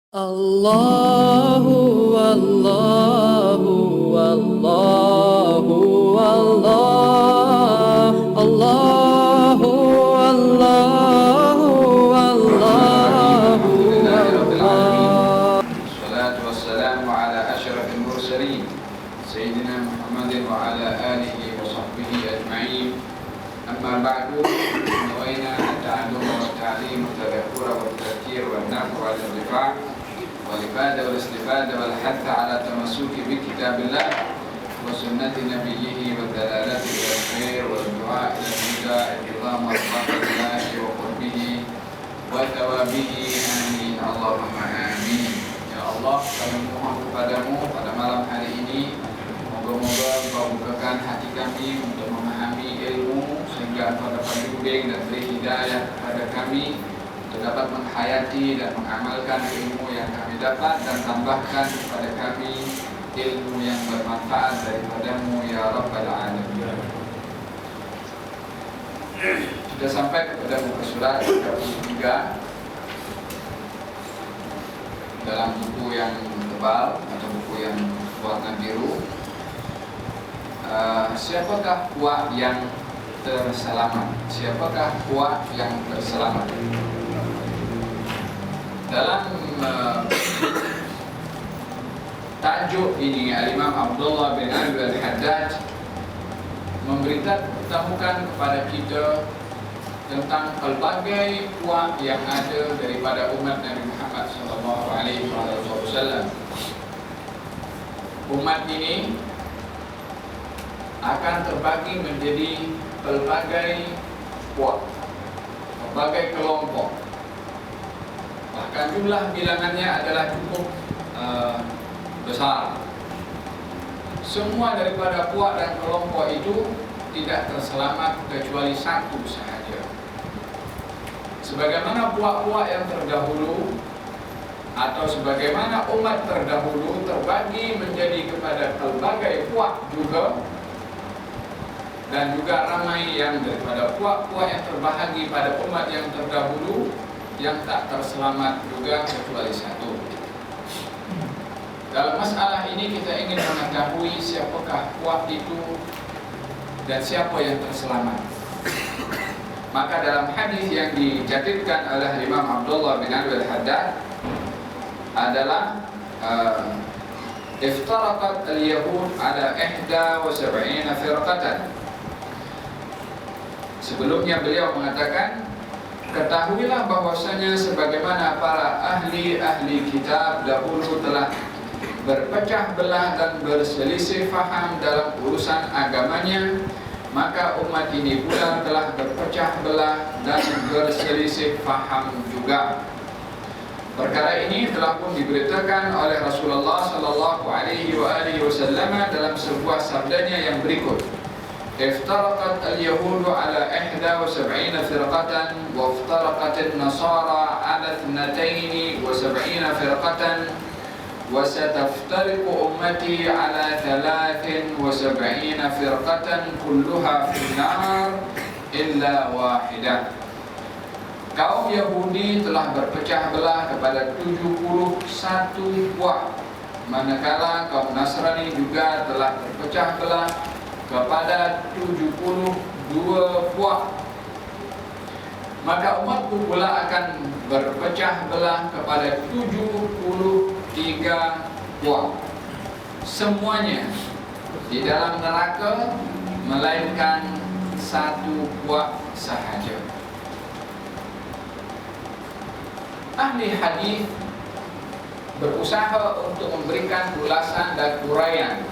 Allahu Allahu Allahu Allah Allahu Allahu Allahu Allah. Wassalatu wassalamu ala asyrafil mursalin Sayyidina Muhammadin wa ala alihi wa sahbihi ajma'in. Amma ba'du, nawayna at-ta'allum wa at-ta'lim wa at-tadhakkura wa at-tadhkir wa an-naf'a wa al-intifa' والإفادة والاستفادة والحث على التمسك بكتاب الله وسنة نبيه والدلالة إلى الخير والدعاء إلى الهدى إكرام مرضات الله وقربه وثوابه آمين اللهم آمين. Ya Allah, kami mohon kepadamu pada malam hari ini, moga-moga Engkau bukakan hati kami untuk memahami ilmu sehingga Engkau dapat bimbing dan beri hidayah kepada kami untuk dapat menghayati dan mengamalkan ilmu yang kami dapat, dan tambahkan kepada kami ilmu yang bermanfaat daripadamu ya Rabbal Alamin. Sudah sampai kepada muka surat 33 dalam buku yang tebal atau buku yang warna biru. Siapakah puak yang terselamat? Siapakah puak yang terselamat? Dalam tajuk ini, Al-Imam Abdullah bin Abi Al-Haddad memberitahukan kepada kita tentang pelbagai puak yang ada daripada umat Nabi Muhammad SAW. Umat ini akan terbagi menjadi pelbagai puak, pelbagai kelompok. Bahkan jumlah bilangannya adalah cukup besar. Semua daripada puak dan kelompok itu tidak terselamat kecuali satu sahaja. Sebagaimana puak-puak yang terdahulu atau sebagaimana umat terdahulu terbagi menjadi kepada pelbagai puak juga, dan juga ramai yang daripada puak-puak yang terbahagi pada umat yang terdahulu yang tak terselamat juga kecuali satu. Dalam masalah ini kita ingin mengetahui siapakah puak itu dan siapa yang terselamat. Maka dalam hadis yang dijadidkan oleh Imam Abdullah bin Abi Al-Haddad adalah iftaraqat al-yahud ala 71 firqatan. Sebelumnya beliau mengatakan, ketahuilah bahwasanya sebagaimana para ahli kitab dahulu telah berpecah belah dan berselisih faham dalam urusan agamanya, maka umat ini pula telah berpecah belah dan berselisih faham juga. Perkara ini telah pun diberitakan oleh Rasulullah sallallahu alaihi wasallam dalam sebuah sabdanya yang berikut. افترقت اليهود على 71 فرقة وافترقت النصارى على 72 فرقة وستفترق أمتي على 73 فرقة كلها في النار إلا واحدة. Kaum Yahudi telah berpecah belah kepada 71 puak, manakala kaum Nasrani juga telah berpecah belah kepada 72 puak. Maka umatku pula akan berpecah belah kepada 73 puak, semuanya di dalam neraka melainkan satu puak sahaja. Ahli hadis berusaha untuk memberikan ulasan dan uraian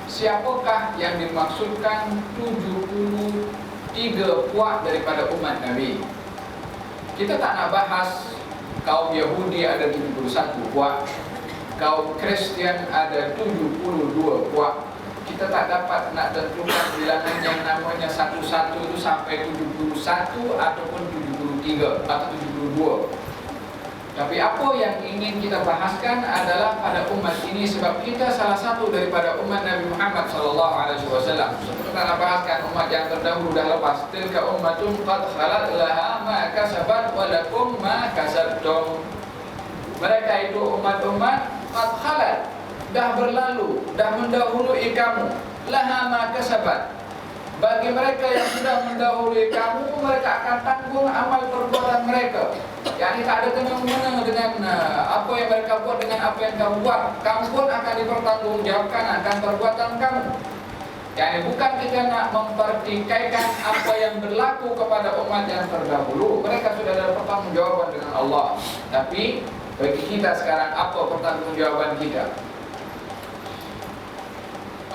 siapakah yang dimaksudkan 73 puak daripada umat Nabi. Kita tak nak bahas kaum Yahudi ada 71 puak, kaum Kristian ada 72 puak. Kita tak dapat nak tentukan bilangan yang namanya satu-satu itu sampai 71 ataupun 73 atau 72. Tapi apa yang ingin kita bahaskan adalah pada umat ini, sebab kita salah satu daripada umat Nabi Muhammad SAW. Seperti kita bahaskan umat yang terdahulu dah lepas. Tilka ummatun qad khalat laha ma kasabat wa lakum ma kasabtum. Mereka itu umat-umat qad khalat, dah berlalu, dah mendahului kamu. Laha ma kasabat. Bagi mereka yang sudah mendahului kamu, mereka akan tanggung amal perbuatan mereka. Yani tak ada kena-mengena dengan apa yang mereka buat dengan apa yang kamu buat. Kamu pun akan dipertanggungjawabkan akan perbuatan kamu. Yani bukan kita nak mempertikaikan apa yang berlaku kepada umat yang terdahulu. Mereka sudah ada pertanggungjawaban dengan Allah. Tapi bagi kita sekarang, apa pertanggungjawaban kita?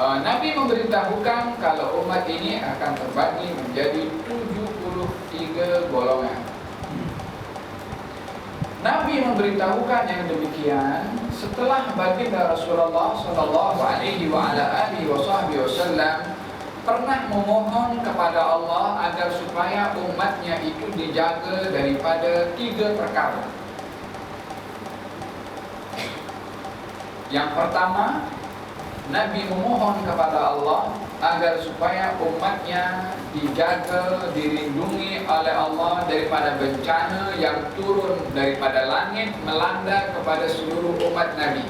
Nabi memberitahukan kalau umat ini akan terbagi menjadi 73 golongan. Nabi memberitahukan yang demikian setelah baginda Rasulullah sallallahu alaihi wasallam pernah memohon kepada Allah agar supaya umatnya itu dijaga daripada 3 perkara. Yang pertama, Nabi memohon kepada Allah agar supaya umatnya dijaga, dilindungi oleh Allah daripada bencana yang turun daripada langit melanda kepada seluruh umat Nabi.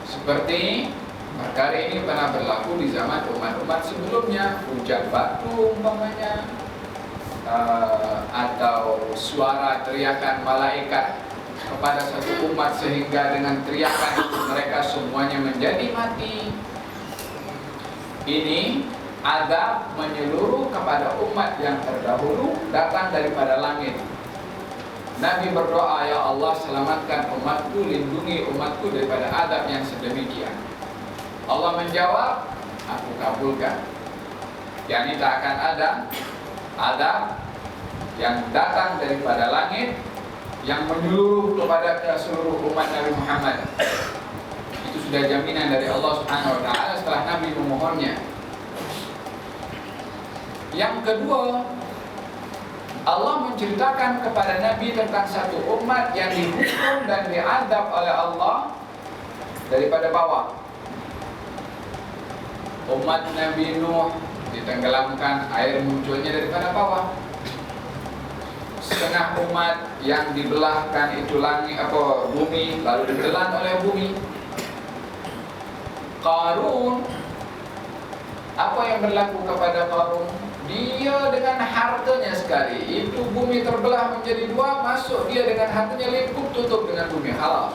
Seperti perkara ini pernah berlaku di zaman umat-umat sebelumnya, hujan batu umpamanya, atau suara teriakan malaikat kepada satu umat sehingga dengan teriakan itu mereka semuanya menjadi mati. Ini azab menyeluruh kepada umat yang terdahulu datang daripada langit. Nabi berdoa, ya Allah selamatkan umatku, lindungi umatku daripada azab yang sedemikian. Allah menjawab, aku kabulkan. Yani tak akan ada azab yang datang daripada langit yang menyeluruh kepada seluruh umat Nabi Muhammad. Itu sudah jaminan dari Allah Subhanahu wa taala setelah Nabi memohonnya. Yang kedua, Allah menceritakan kepada Nabi tentang satu umat yang dihukum dan diadab oleh Allah daripada bawah. Umat Nabi Nuh ditenggelamkan, air munculnya daripada bawah. Setengah umat yang dibelahkan itu langit bumi, lalu ditelan oleh bumi. Qarun, apa yang berlaku kepada Qarun? Dia dengan hartanya sekali, itu bumi terbelah menjadi 2, masuk dia dengan hartanya, lingkup tutup dengan bumi, halal.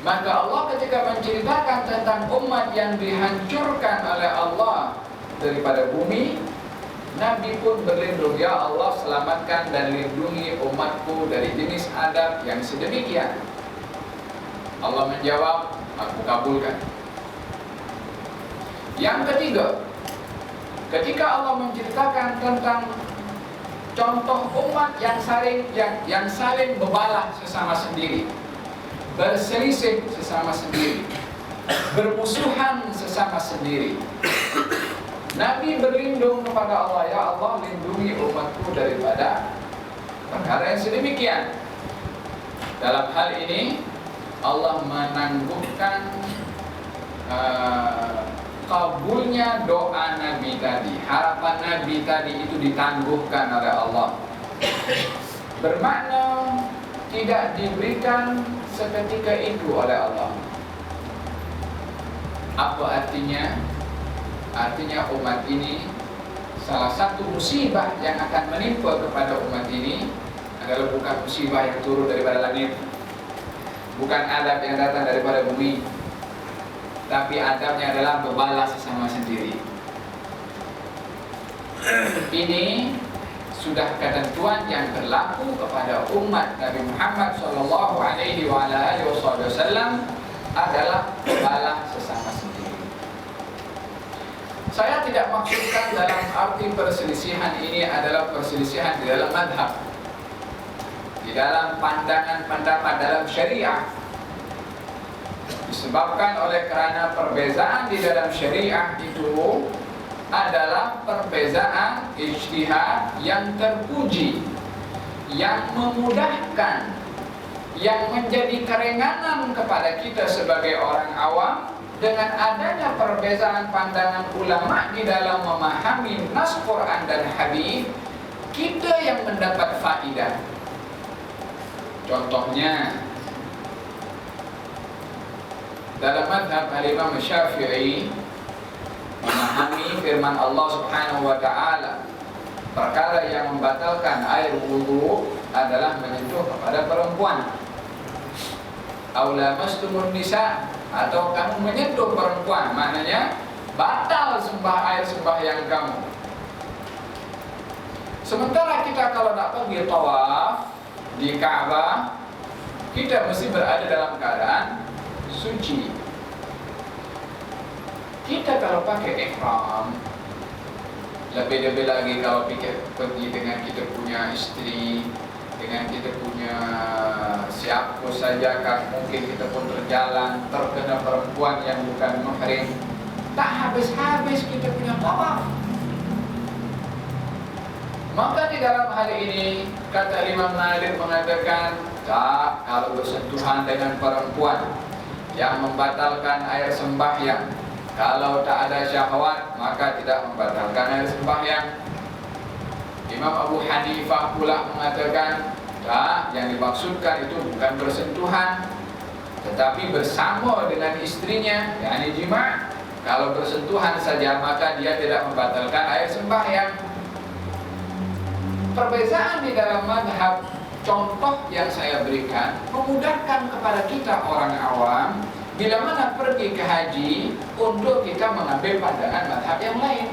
Maka Allah ketika menceritakan tentang umat yang dihancurkan oleh Allah daripada bumi, Nabi pun berlindung, ya Allah selamatkan dan lindungi umatku dari jenis adab yang sedemikian. Allah menjawab, aku kabulkan. Yang ketiga, ketika Allah menceritakan tentang contoh umat yang saling bebalah sesama sendiri, berselisih sesama sendiri, bermusuhan sesama sendiri, Nabi berlindung kepada Allah, ya Allah lindungi umatku daripada perkara yang sedemikian. Dalam hal ini Allah menangguhkan kabulnya doa Nabi tadi. Harapan Nabi tadi itu ditangguhkan oleh Allah. Bermakna tidak diberikan seketika itu oleh Allah. Apa artinya? Artinya umat ini, salah satu musibah yang akan menimpa kepada umat ini adalah bukan musibah yang turun daripada langit, bukan adab yang datang daripada bumi, tapi adabnya adalah bebalas sesama sendiri. Ini sudah ketentuan yang berlaku kepada umat Nabi Muhammad sallallahu alaihi wasallam adalah bebalas sesama sendiri. Saya tidak maksudkan dalam arti perselisihan ini adalah perselisihan di dalam madhab, di dalam pandangan pendapat dalam syariah. Disebabkan oleh kerana perbezaan di dalam syariah itu adalah perbezaan ijtihad yang terpuji, yang memudahkan, yang menjadi keringanan kepada kita sebagai orang awam. Dengan adanya perbezaan pandangan ulama di dalam memahami nas Quran dan hadis, kita yang mendapat faidah. Contohnya dalam mazhab Imam Syafi'i memahami firman Allah Subhanahu wa taala, perkara yang membatalkan air wudu adalah menyentuh kepada perempuan. Aula mastumun nisa, atau kamu menyentuh perempuan, maknanya batal air sembahyang kamu. Sementara kita kalau nak pergi tawaf di Ka'bah, kita mesti berada dalam keadaan suci. Kita kalau pakai ihram, lebih-lebih lagi kalau pergi dengan kita punya istri, dengan kita punya siapa saja, kan mungkin kita pun berjalan terkena perempuan yang bukan muhrim, tak habis-habis kita punya tawaf. Maka di dalam hal ini kata Imam Malik mengatakan, tak, kalau bersentuhan dengan perempuan yang membatalkan air sembahyang, kalau tak ada syahwat maka tidak membatalkan air sembahyang. Imam Abu Hanifah pula mengatakan, tak, yang dimaksudkan itu bukan bersentuhan, tetapi bersama dengan istrinya, yakni jima'. Kalau bersentuhan saja maka dia tidak membatalkan air sembahyang. Perbezaan di dalam mazhab, contoh yang saya berikan memudahkan kepada kita orang awam bila mana pergi ke haji untuk kita mengambil pandangan mazhab yang lain.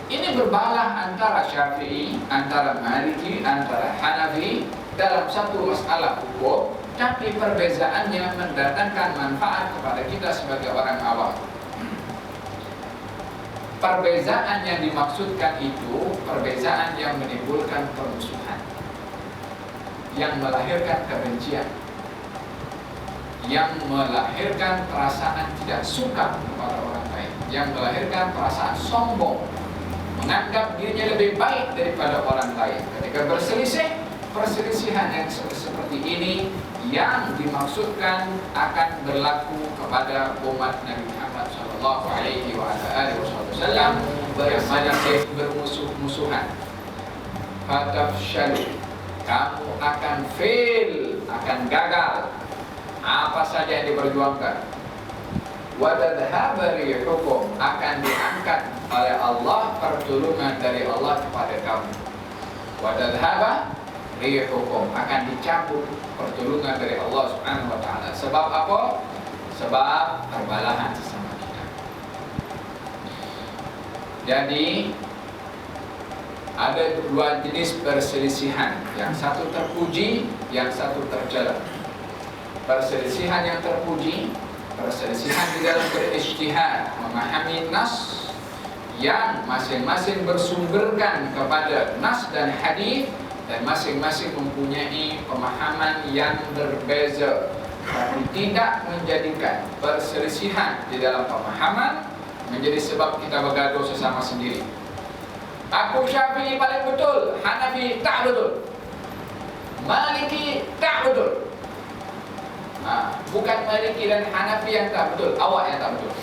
Ini berbalah antara Syafi'i, antara Maliki, antara Hanafi dalam satu masalah hukum, tapi perbezaannya mendatangkan manfaat kepada kita sebagai orang awam. Perbezaan yang dimaksudkan itu perbezaan yang menimbulkan permusuhan, yang melahirkan kebencian, yang melahirkan perasaan tidak suka kepada orang lain, yang melahirkan perasaan sombong, menganggap dirinya lebih baik daripada orang lain. Ketika berselisih, perselisihan yang seperti ini yang dimaksudkan akan berlaku kepada umat Nabi Muhammad sallallahu alaihi wasallam yang masih bermusuh-musuhan. Fatafshalu, kamu akan fail, akan gagal apa saja yang diperjuangkan. Wadadhaba rihukum, akan diangkat oleh Allah pertolongan dari Allah kepada kamu. Wadadhaba rihukum, akan dicabut pertolongan dari Allah Subhanahu wa taala. Sebab apa? Sebab perbalahan sesama kita. Jadi ada dua jenis perselisihan, yang satu terpuji, yang satu tercela. Perselisihan yang terpuji, perselisihan di dalam berijtihad, memahami nas yang masing-masing bersumberkan kepada nas dan hadis, dan masing-masing mempunyai pemahaman yang berbeza, tapi tidak menjadikan perselisihan di dalam pemahaman menjadi sebab kita bergaduh sesama sendiri. Aku Syafi'i paling betul, Hanafi tak betul, Maliki tak betul. Bukan Maliki dan Hanafi yang tak betul, awak yang tak betul.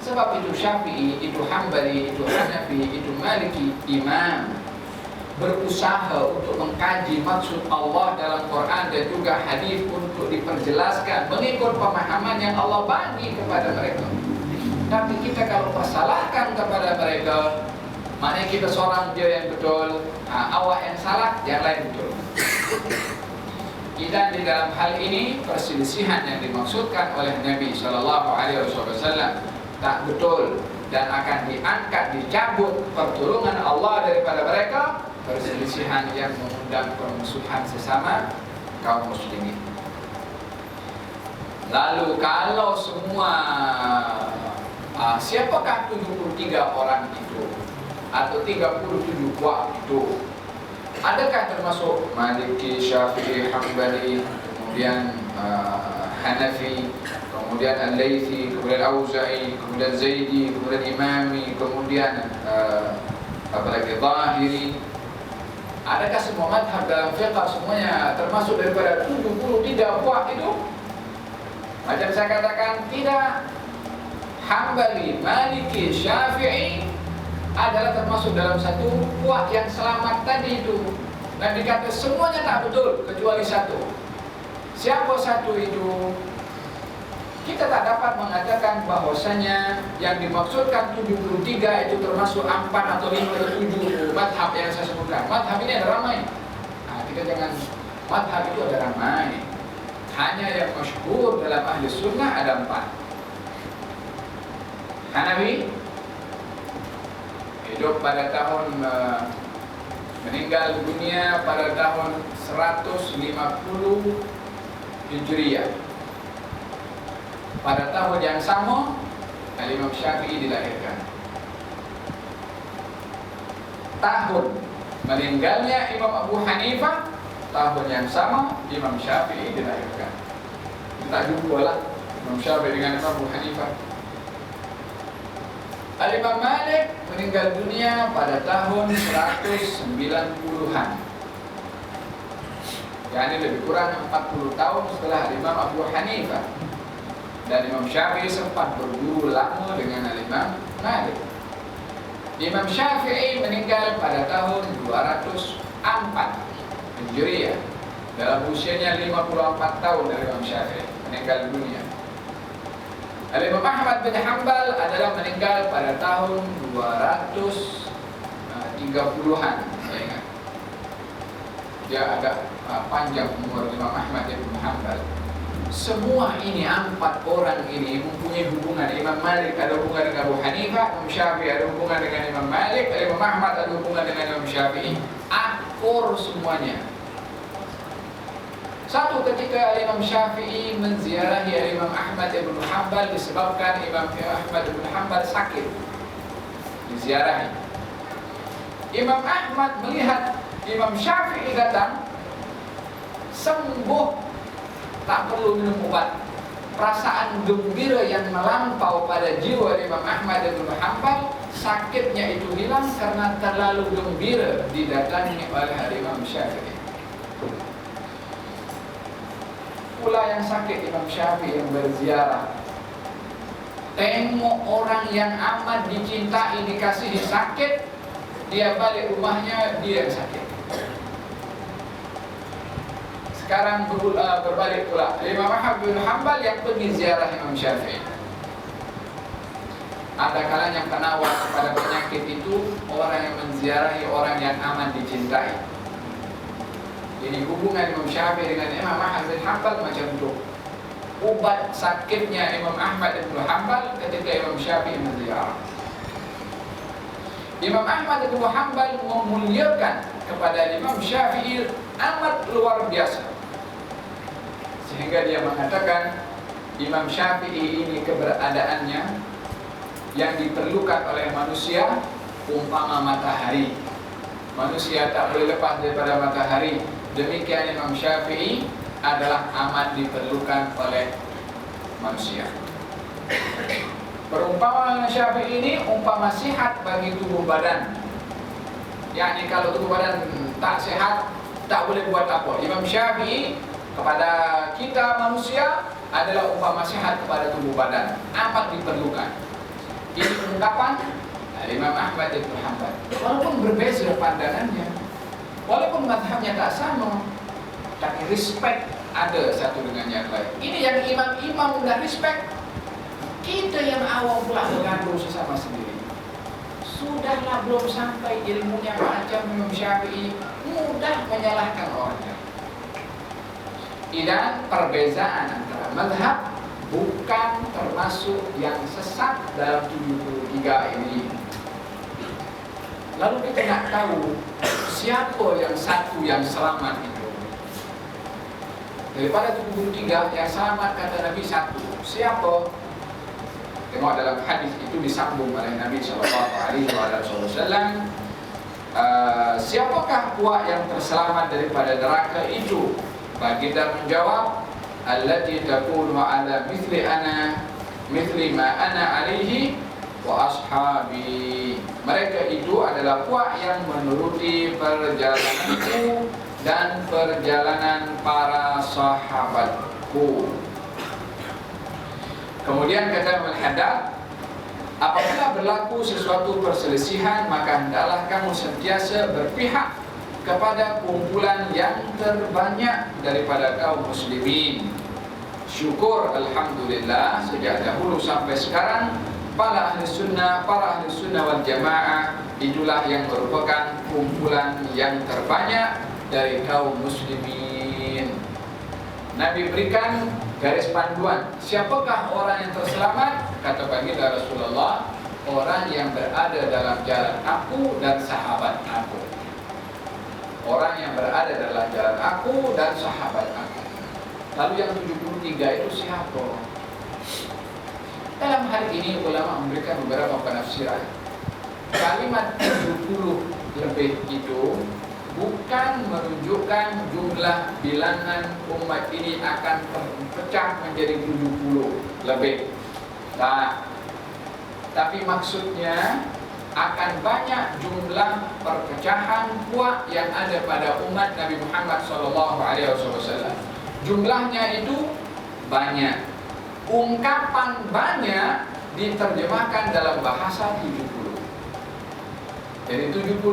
Sebab itu Syafi'i, itu Hambali, itu Hanafi, itu Maliki, imam berusaha untuk mengkaji maksud Allah dalam Quran dan juga hadis untuk diperjelaskan mengikut pemahaman yang Allah bagi kepada mereka. Tapi kita kalau persalahkan kepada mereka, maknanya kita seorang dia yang betul, awak yang salah, yang lain betul. Dan di dalam hal ini perselisihan yang dimaksudkan oleh Nabi SAW tak betul dan akan diangkat, dicabut pertolongan Allah daripada mereka. Perselisihan yang mengundang permusuhan sesama kaum muslimin. Lalu kalau semua siapakah 73 orang itu atau 37 kuat itu? Adakah termasuk Maliki, Syafi'i, Hambali, kemudian Hanafi, kemudian Al-Laythi, kemudian Auza'i, kemudian Zaidi, kemudian Imami, kemudian apalagi Zahiri? Adakah semua madhab dalam fiqh semuanya termasuk daripada 73 puak itu? Macam saya katakan, tidak. Hambali, Maliki, Syafi'i adalah termasuk dalam satu puak yang selamat tadi itu. Dan dikata semuanya tak betul kecuali satu. Siapa satu itu? Kita tak dapat mengatakan bahwasanya yang dimaksudkan 73 itu termasuk 4 atau 5 atau 7 madhab yang saya sebutkan. Madhab ini ada ramai. Kita jangan, madhab itu ada ramai. Hanya yang masyhur dalam ahli sunnah ada 4. Hanafi hidup pada tahun meninggal dunia pada tahun 150 Hijriah. Pada tahun yang sama Imam Syafi'i dilahirkan. Tahun meninggalnya Imam Abu Hanifah, tahun yang sama Imam Syafi'i dilahirkan. Kita jumpa lah Imam Syafi'i dengan Imam Abu Hanifah. Al-Imam Malik meninggal dunia pada tahun 190-an. Yani lebih kurang 40 tahun setelah Imam Abu Hanifah. Dan Imam Syafi'i sempat berguru lama dengan Imam Malik. Imam Syafi'i meninggal pada tahun 204 Hijriah. Dalam usianya 54 tahun dari Imam Syafi'i meninggal dunia. Imam Ahmad bin Hanbal adalah meninggal pada tahun 230-an. Saya ingat. Dia agak panjang umur Imam Ahmad bin Hanbal. Semua ini 4 orang ini mempunyai hubungan. Imam Malik ada hubungan dengan Abu Hanifah, Imam Syafi'i ada hubungan dengan Imam Malik, Imam Ahmad ada hubungan dengan Imam Syafi'i. Akur semuanya. Satu ketika Imam Syafi'i menziarahi Imam Ahmad bin Hanbal disebabkan Imam Ahmad bin Hanbal sakit. Diziarahi. Imam Ahmad melihat Imam Syafi'i datang sembuh, tak perlu minum obat. Perasaan gembira yang melampau pada jiwa Imam Ahmad bin Hanbal, sakitnya itu hilang karena terlalu gembira didatangi oleh Imam Syafi'i. Pula yang sakit Imam Syafi'i yang berziarah, tengok orang yang amat dicintai dikasihi sakit, dia balik rumahnya dia yang sakit. Sekarang berbalik pula, Imam Ahmad bin Hanbal yang pergi ziarah Imam Syafi'i. Ada kalanya penawar kepada penyakit itu orang yang menziarahi orang yang aman dicintai. Jadi hubungan Imam Syafi'i dengan Imam Ahmad bin Hanbal macam itu. Ubat sakitnya Imam Ahmad bin Hanbal ketika Imam Syafi'i menziarah. Imam Ahmad bin Hanbal memuliakan kepada Imam Syafi'i amat luar biasa. Sehingga dia mengatakan Imam Syafi'i ini keberadaannya yang diperlukan oleh manusia umpama matahari. Manusia tak boleh lepas daripada matahari. Demikian Imam Syafi'i adalah amat diperlukan oleh manusia. Perumpamaan Syafi'i ini umpama sihat bagi tubuh badan. Yani kalau tubuh badan tak sehat, tak boleh buat apa. Imam Syafi'i kepada kita manusia adalah umpama sehat kepada tubuh badan, amat diperlukan. Ini ungkapan Imam Ahmad bin Hanbal. Walaupun berbeza pandangannya, walaupun mazhabnya tak sama, tapi respect ada satu dengan yang lain. Ini yang imam-imam sudah respect. Kita yang awam pula bergaduh sesama sendiri. Sudahlah belum sampai ilmunya macam Imam Syafi'i, mudah menyalahkan orang. Dan perbezaan antara mazhab bukan termasuk yang sesat dalam 73 ini. Lalu kita nak tahu siapa yang satu yang selamat itu. Daripada 73 yang selamat kata Nabi satu. Siapa? Tengok dalam hadis itu disambung oleh Nabi SAW. Siapakah puak yang terselamat daripada neraka itu? Baginda menjawab, allati takunu ala mithli ma ana alaihi wa ashabi. Mereka itu adalah puak yang menuruti perjalananku dan perjalanan para sahabatku. Kemudian kata Al-Haddad, apabila berlaku sesuatu perselisihan, maka hendaklah kamu sentiasa berpihak kepada kumpulan yang terbanyak daripada kaum muslimin. Syukur alhamdulillah sejak dahulu sampai sekarang para ahli sunnah wal jamaah itulah yang merupakan kumpulan yang terbanyak dari kaum muslimin. Nabi berikan garis panduan, siapakah orang yang terselamat? Kata baginda Rasulullah, orang yang berada dalam jalan aku dan sahabat aku. Orang yang berada dalam jalan aku dan sahabat aku. Lalu yang 73 itu siapa? Dalam hal ini ulama memberikan beberapa penafsiran. Kalimat 70 lebih itu bukan menunjukkan jumlah bilangan umat ini akan terpecah menjadi 70 lebih. Nah, tapi maksudnya akan banyak jumlah perpecahan kuat yang ada pada umat Nabi Muhammad SAW. Jumlahnya itu banyak. Ungkapan banyak diterjemahkan dalam bahasa 70. Jadi 70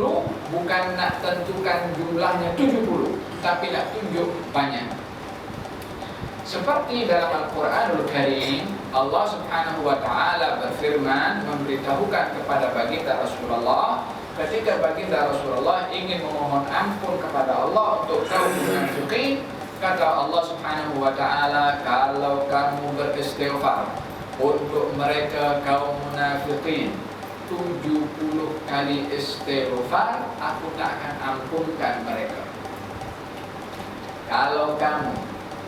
bukan nak tentukan jumlahnya 70, tapi nak tunjuk banyak. Seperti dalam Al-Quranul Karim, Allah Subhanahu wa Ta'ala berfirman memberitahukan kepada baginda Rasulullah, ketika baginda Rasulullah ingin memohon ampun kepada Allah untuk kaum munafikin, kata Allah Subhanahu wa Ta'ala, kalau kamu beristighfar untuk mereka kaum munafikin 70 kali istighfar, aku tak akan ampunkan mereka. Kalau kamu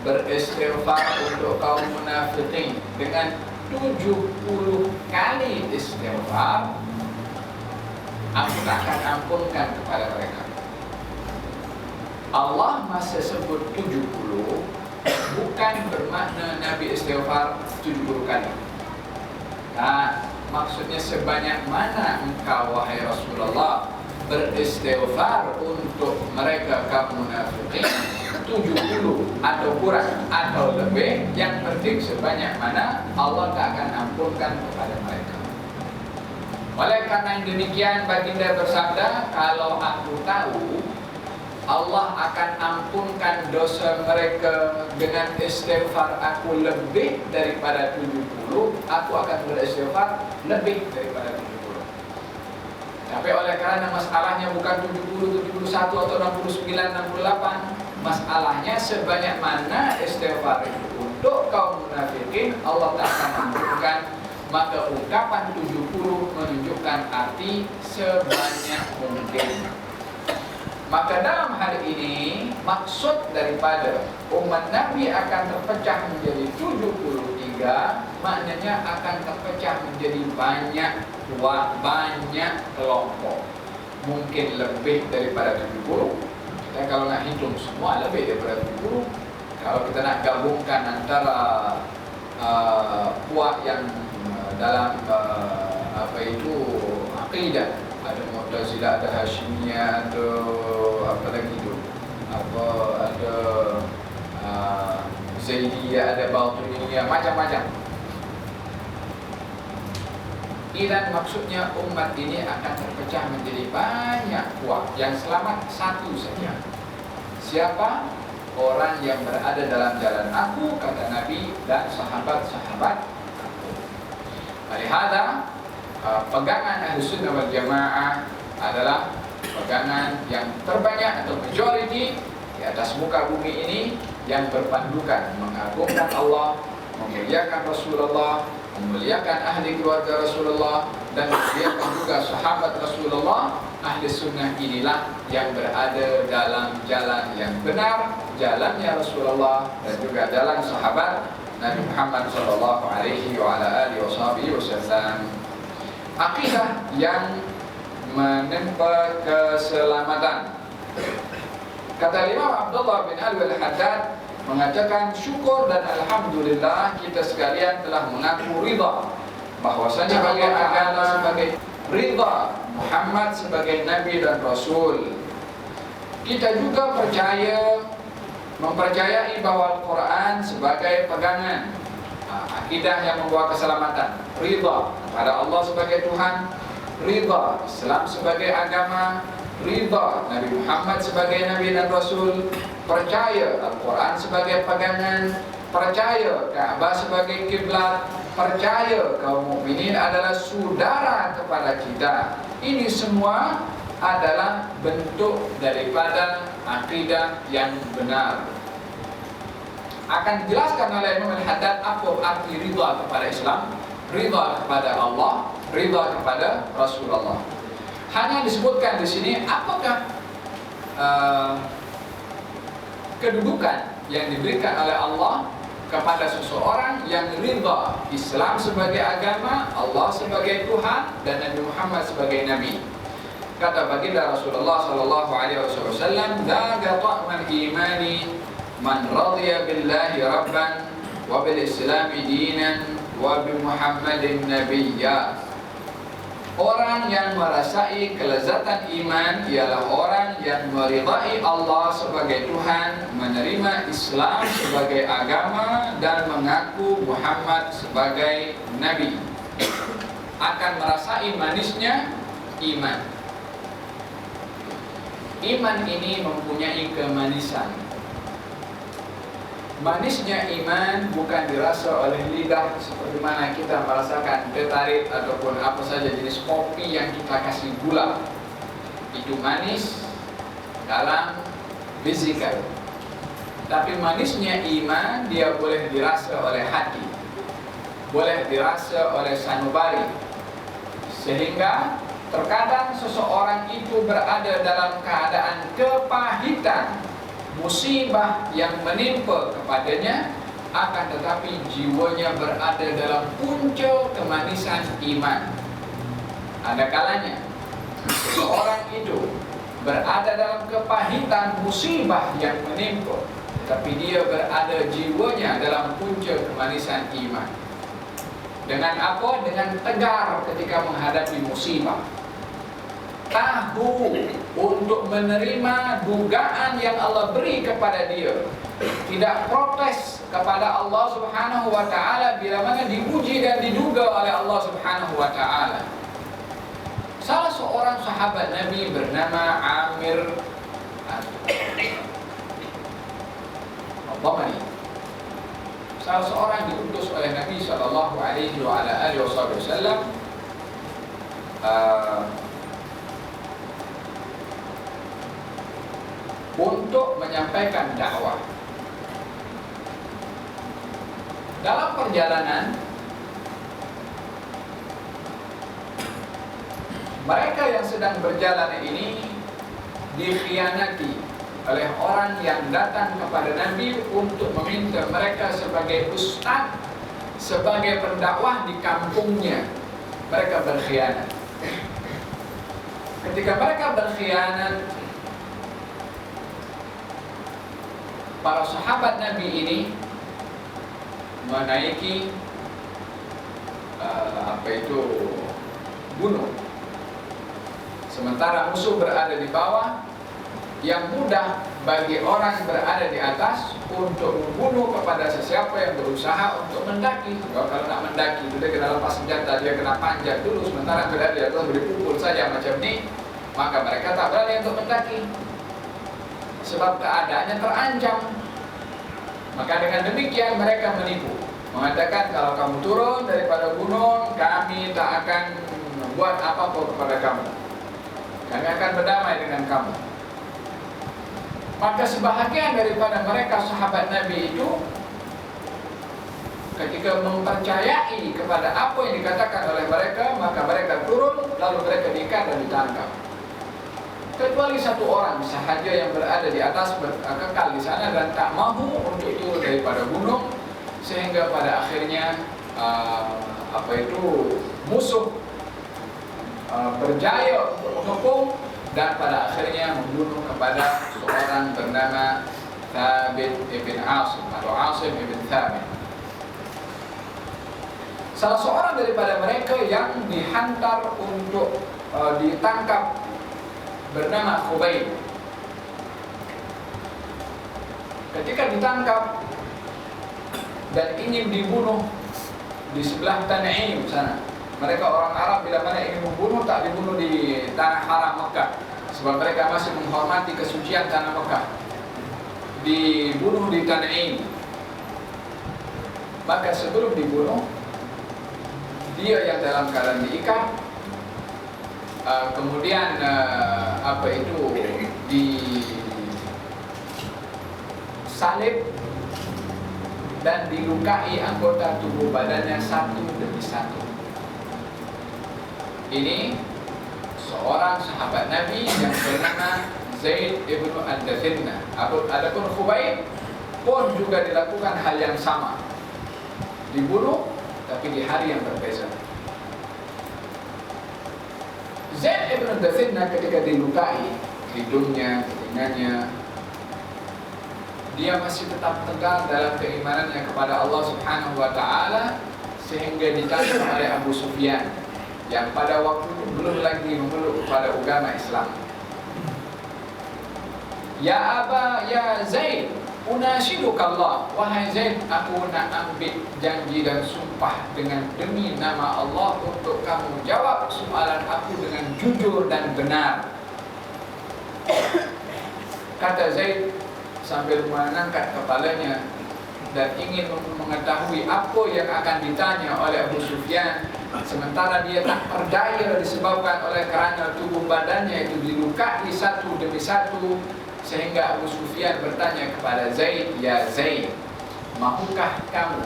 beristighfar untuk kaum munafikin dengan 70 kali istighfar, aku tak akan ampunkan kepada mereka. Allah masih sebut 70 bukan bermakna Nabi istighfar 70 kali. Nah, maksudnya sebanyak mana engkau wahai Rasulullah beristighfar untuk mereka kaum munafikin, 70 atau kurang atau lebih, yang penting sebanyak mana Allah tak akan ampunkan kepada mereka. Oleh karena demikian baginda bersabda, kalau aku tahu Allah akan ampunkan dosa mereka dengan istighfar aku lebih daripada 70, aku akan beristighfar lebih daripada 70. Tapi oleh karena masalahnya bukan 70, 71 atau 69, 68, masalahnya sebanyak mana istighfar itu untuk kaum munafikin Allah tak akan ampunkan, maka ungkapan 70 menunjukkan arti sebanyak mungkin. Maka dalam hal ini maksud daripada umat Nabi akan terpecah menjadi 73, maknanya akan terpecah menjadi banyak kelompok. Mungkin lebih daripada 70. Kita kalau nak hitung semua lebih daripada 70. Kalau kita nak gabungkan antara puak yang dalam akidah, ada Mu'tazilah, ada Hashimiyah, ada apa lagi tu, ada Zaidiyah, ada Batiniyah, macam-macam. Dan maksudnya umat ini akan terpecah menjadi banyak kuat. Yang selamat satu saja. Siapa? Orang yang berada dalam jalan aku, kata Nabi, dan sahabat-sahabat aku. Walihada, pegangan Ahlussunnah wal Jamaah adalah pegangan yang terbanyak atau majority di atas muka bumi ini, yang berpandukan mengagungkan Allah, memuliakan Rasulullah, memuliakan ahli keluarga Rasulullah, dan memuliakan juga sahabat Rasulullah. Ahli sunnah inilah yang berada dalam jalan yang benar, jalannya Rasulullah dan juga jalan sahabat Nabi Muhammad SAW. Akidah yang menempa keselamatan. Kata Imam Abdullah bin Alwi al-Haddad mengatakan, syukur dan alhamdulillah kita sekalian telah mengaku ridha bahwasanya bagian agama sebagai ridha Muhammad sebagai Nabi dan Rasul. Kita juga mempercayai bahwa Al-Quran sebagai pegangan akidah yang membawa keselamatan, ridha kepada Allah sebagai Tuhan, ridha Islam sebagai agama, ridha Nabi Muhammad sebagai Nabi dan Rasul, percaya Al-Quran sebagai pegangan, percaya Ka'bah sebagai kiblat, percaya kaum mukminin adalah saudara kepada kita. Ini semua adalah bentuk daripada akidah yang benar. Akan dijelaskan oleh Imam Al-Haddad apa arti ridha kepada Islam, ridha kepada Allah, ridha kepada Rasulullah. Hanya disebutkan di sini apakah kedudukan yang diberikan oleh Allah kepada seseorang yang ridha Islam sebagai agama, Allah sebagai Tuhan, dan Nabi Muhammad sebagai Nabi. Kata baginda Rasulullah sallallahu alaihi wasallam, "Dzaqa ta'mal imani man radiya billahi rabban wa bil islami dinan wa bi Muhammadin nabiyya." Orang yang merasai kelezatan iman ialah orang yang meridai Allah sebagai Tuhan, menerima Islam sebagai agama, dan mengaku Muhammad sebagai Nabi. Akan merasai manisnya iman. Iman ini mempunyai kemanisan. Manisnya iman bukan dirasa oleh lidah seperti mana kita merasakan teh tarik ataupun apa saja jenis kopi yang kita kasih gula. Itu manis dalam fisikal. Tapi manisnya iman dia boleh dirasa oleh hati, boleh dirasa oleh sanubari. Sehingga terkadang seseorang itu berada dalam keadaan kepahitan, musibah yang menimpa kepadanya, akan tetapi jiwanya berada dalam punca kemanisan iman. Ada kalanya seseorang itu berada dalam kepahitan musibah yang menimpa, tapi dia berada jiwanya dalam punca kemanisan iman. Dengan apa? Dengan tegar ketika menghadapi musibah, tahu untuk menerima dugaan yang Allah beri kepada dia, tidak protes kepada Allah Subhanahu wa taala bila mana dipuji dan diduga oleh Allah Subhanahu wa taala. Salah seorang sahabat Nabi bernama Amir Al-Dhamani, salah seorang diutus oleh Nabi sallallahu alaihi wasallam untuk menyampaikan dakwah. Dalam perjalanan, mereka yang sedang berjalan ini dikhianati oleh orang yang datang kepada Nabi untuk meminta mereka sebagai ustaz, sebagai pendakwah di kampungnya. Mereka berkhianat. Ketika mereka berkhianat, para sahabat Nabi ini menaiki gunung, sementara musuh berada di bawah. Yang mudah bagi orang berada di atas untuk membunuh kepada sesiapa yang berusaha untuk mendaki. Kalau nak mendaki itu dia kena lepas senjata, dia kena panjat dulu, sementara berada di atas boleh pukul saja macam ni, maka mereka tak berani untuk mendaki sebab keadaannya terancam. Maka dengan demikian mereka menipu, mengatakan kalau kamu turun daripada gunung, kami tak akan membuat apa-apa kepada kamu, kami akan berdamai dengan kamu. Maka sebahagian daripada mereka sahabat Nabi itu ketika mempercayai kepada apa yang dikatakan oleh mereka, maka mereka turun, lalu mereka diikat dan ditangkap. Kecuali satu orang sahaja yang berada di atas, kekal di sana dan tak mahu untuk turun daripada gunung, sehingga pada akhirnya musuh berjaya untuk mengepung dan pada akhirnya membunuh kepada seorang bernama Thabit ibn Asim atau Asim ibn Thabit. Salah seorang daripada mereka yang dihantar untuk ditangkap bernama Khubayb. Ketika ditangkap dan ingin dibunuh di sebelah Tan'im sana, Mereka orang Arab bila mana ingin membunuh tak dibunuh di tanah haram Mekah, sebab mereka masih menghormati kesucian tanah Mekah. Dibunuh di Tan'im. Maka sebelum dibunuh, dia yang dalam keadaan diikat, kemudian disalib dan dilukai anggota tubuh badannya satu demi satu. Ini seorang sahabat Nabi yang bernama Zaid ibn al-Dathinna. Adapun Khubayb pun juga dilakukan hal yang sama, dibunuh tapi di hari yang berbeza. Zaid ibn al-Dathinna ketika dilukai hidungnya, telinganya, dia masih tetap tegar dalam keimanannya kepada Allah Subhanahu wa taala, sehingga ditanya oleh Abu Sufyan yang pada waktu itu belum lagi memeluk kepada agama Islam. Ya Zaid, unashiduka Allah. Wahai Zaid, aku nak ambil janji dan sumpah demi nama Allah untuk kamu jawab soalan aku dengan jujur dan benar. Kata Zaid sambil mengangkat kepalanya dan ingin mengetahui apa yang akan ditanya oleh Abu Sufyan, sementara dia tak berdaya disebabkan oleh kerana tubuh badannya itu dilukai satu demi satu, sehingga Abu Sufyan bertanya kepada Zaid, ya Zaid, mahukah kamu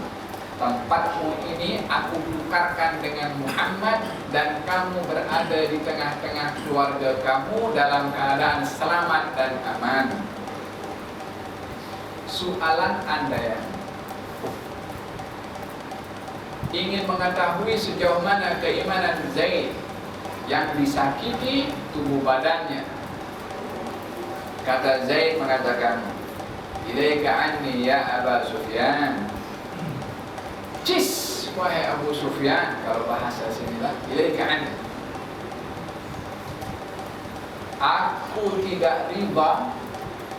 tempatmu ini aku tukarkan dengan Muhammad dan kamu berada di tengah-tengah keluarga kamu dalam keadaan selamat dan aman? Soalan Anda yang ingin mengetahui sejauh mana keimanan Zaid yang disakiti tubuh badannya. Kata Zaid mengatakan, ilaika anni ya Abu Sufyan. Cis, wahai Abu Sufyan, kalau bahasa sinilah, ilaika anni. Aku tidak riba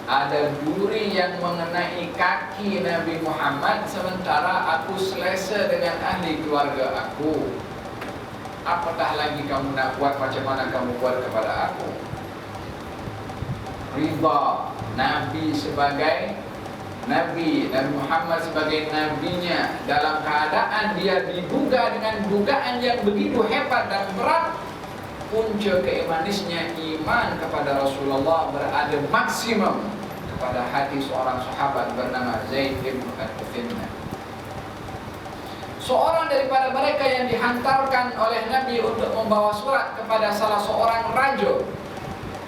ada duri yang mengenai kaki Nabi Muhammad sementara aku selesa dengan ahli keluarga aku. Apatah lagi kamu nak buat macam mana kamu buat kepada aku? Riba Nabi sebagai Nabi, Nabi Muhammad sebagai nabinya, dalam keadaan dia diduga dengan dugaan yang begitu hebat dan berat, punca keimanisnya iman kepada Rasulullah berada maksimum kepada hati seorang sahabat bernama Zaid bin al-Dathinna. Seorang daripada mereka yang dihantarkan oleh Nabi untuk membawa surat kepada salah seorang raja.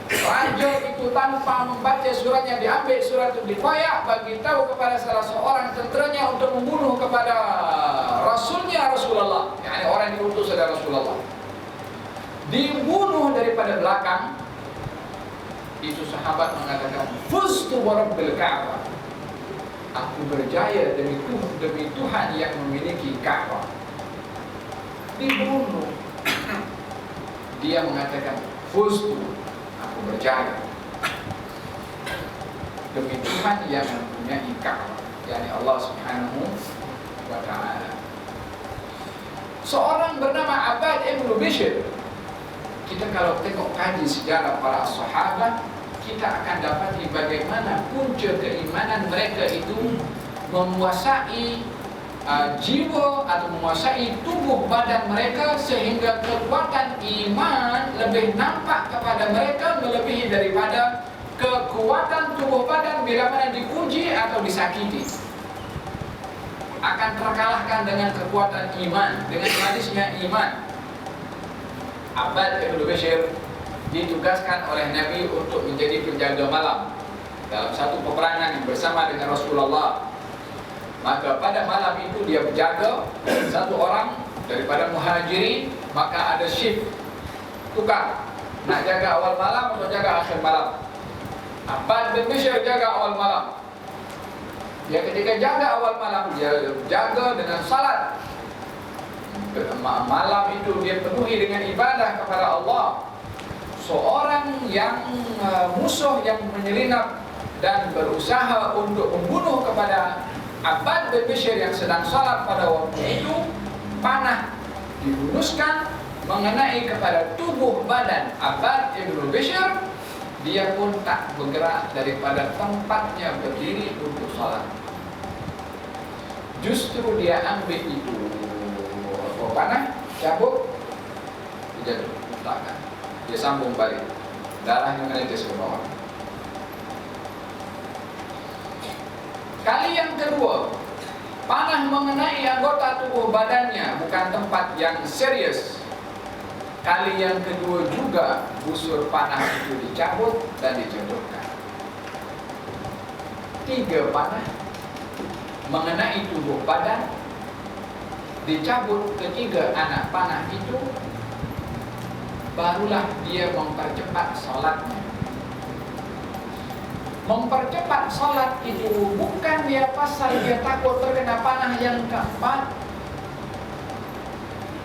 Raja itu tanpa membaca suratnya, diambil surat itu, dikoyak, bagi tahu kepada salah seorang tenteranya untuk membunuh kepada Rasulnya Rasulullah, yakni orang yang diutus oleh Rasulullah. Dibunuh daripada belakang. Itu sahabat mengatakan, Fuztu wa Rabbil Ka'bah. Aku berjaya demi Tuhan yang memiliki Ka'bah. Dibunuh. Dia mengatakan, Fuztu, aku berjaya demi Tuhan yang mempunyai Ka'bah, yakni Allah Subhanahu wa ta'ala. Seorang bernama Abbad ibn Bishr. Kita kalau tengok kaji sejarah para sahabat, kita akan dapati bagaimana punca keimanan mereka itu menguasai jiwa atau menguasai tubuh badan mereka, sehingga kekuatan iman lebih nampak kepada mereka melebihi daripada kekuatan tubuh badan bila mana diuji atau disakiti. Akan terkalahkan dengan kekuatan iman, dengan manisnya iman. Abbad ibn Bishr ditugaskan oleh Nabi untuk menjadi penjaga malam dalam satu peperangan yang bersama dengan Rasulullah. Maka pada malam itu dia berjaga satu orang daripada muhajirin, maka ada shift tukar, nak jaga awal malam atau jaga akhir malam. Abbad bin Bishr jaga awal malam. Dia ketika jaga awal malam, dia jaga dengan salat. Malam itu dia penuhi dengan ibadah kepada Allah. Seorang yang musuh yang menyelinap dan berusaha untuk membunuh kepada Abbad bin Bishr yang sedang salat pada waktu itu panah dihunuskan mengenai kepada tubuh badan Abbad ibn Bishr, dia pun tak bergerak daripada tempatnya berdiri untuk salat. Justru dia ambil itu panah, cabut, dia letakkan, dia sambung balik, darahnya menetes ke bawah. Kali yang kedua, panah mengenai anggota tubuh badannya, bukan tempat yang serius. Kali yang kedua juga busur panah itu dicabut dan dijatuhkan. 3 panah mengenai tubuh badan, dicabut ketiga anak panah itu, barulah dia mempercepat salatnya. Mempercepat salat itu bukan dia pasal dia takut terkena panah yang keempat.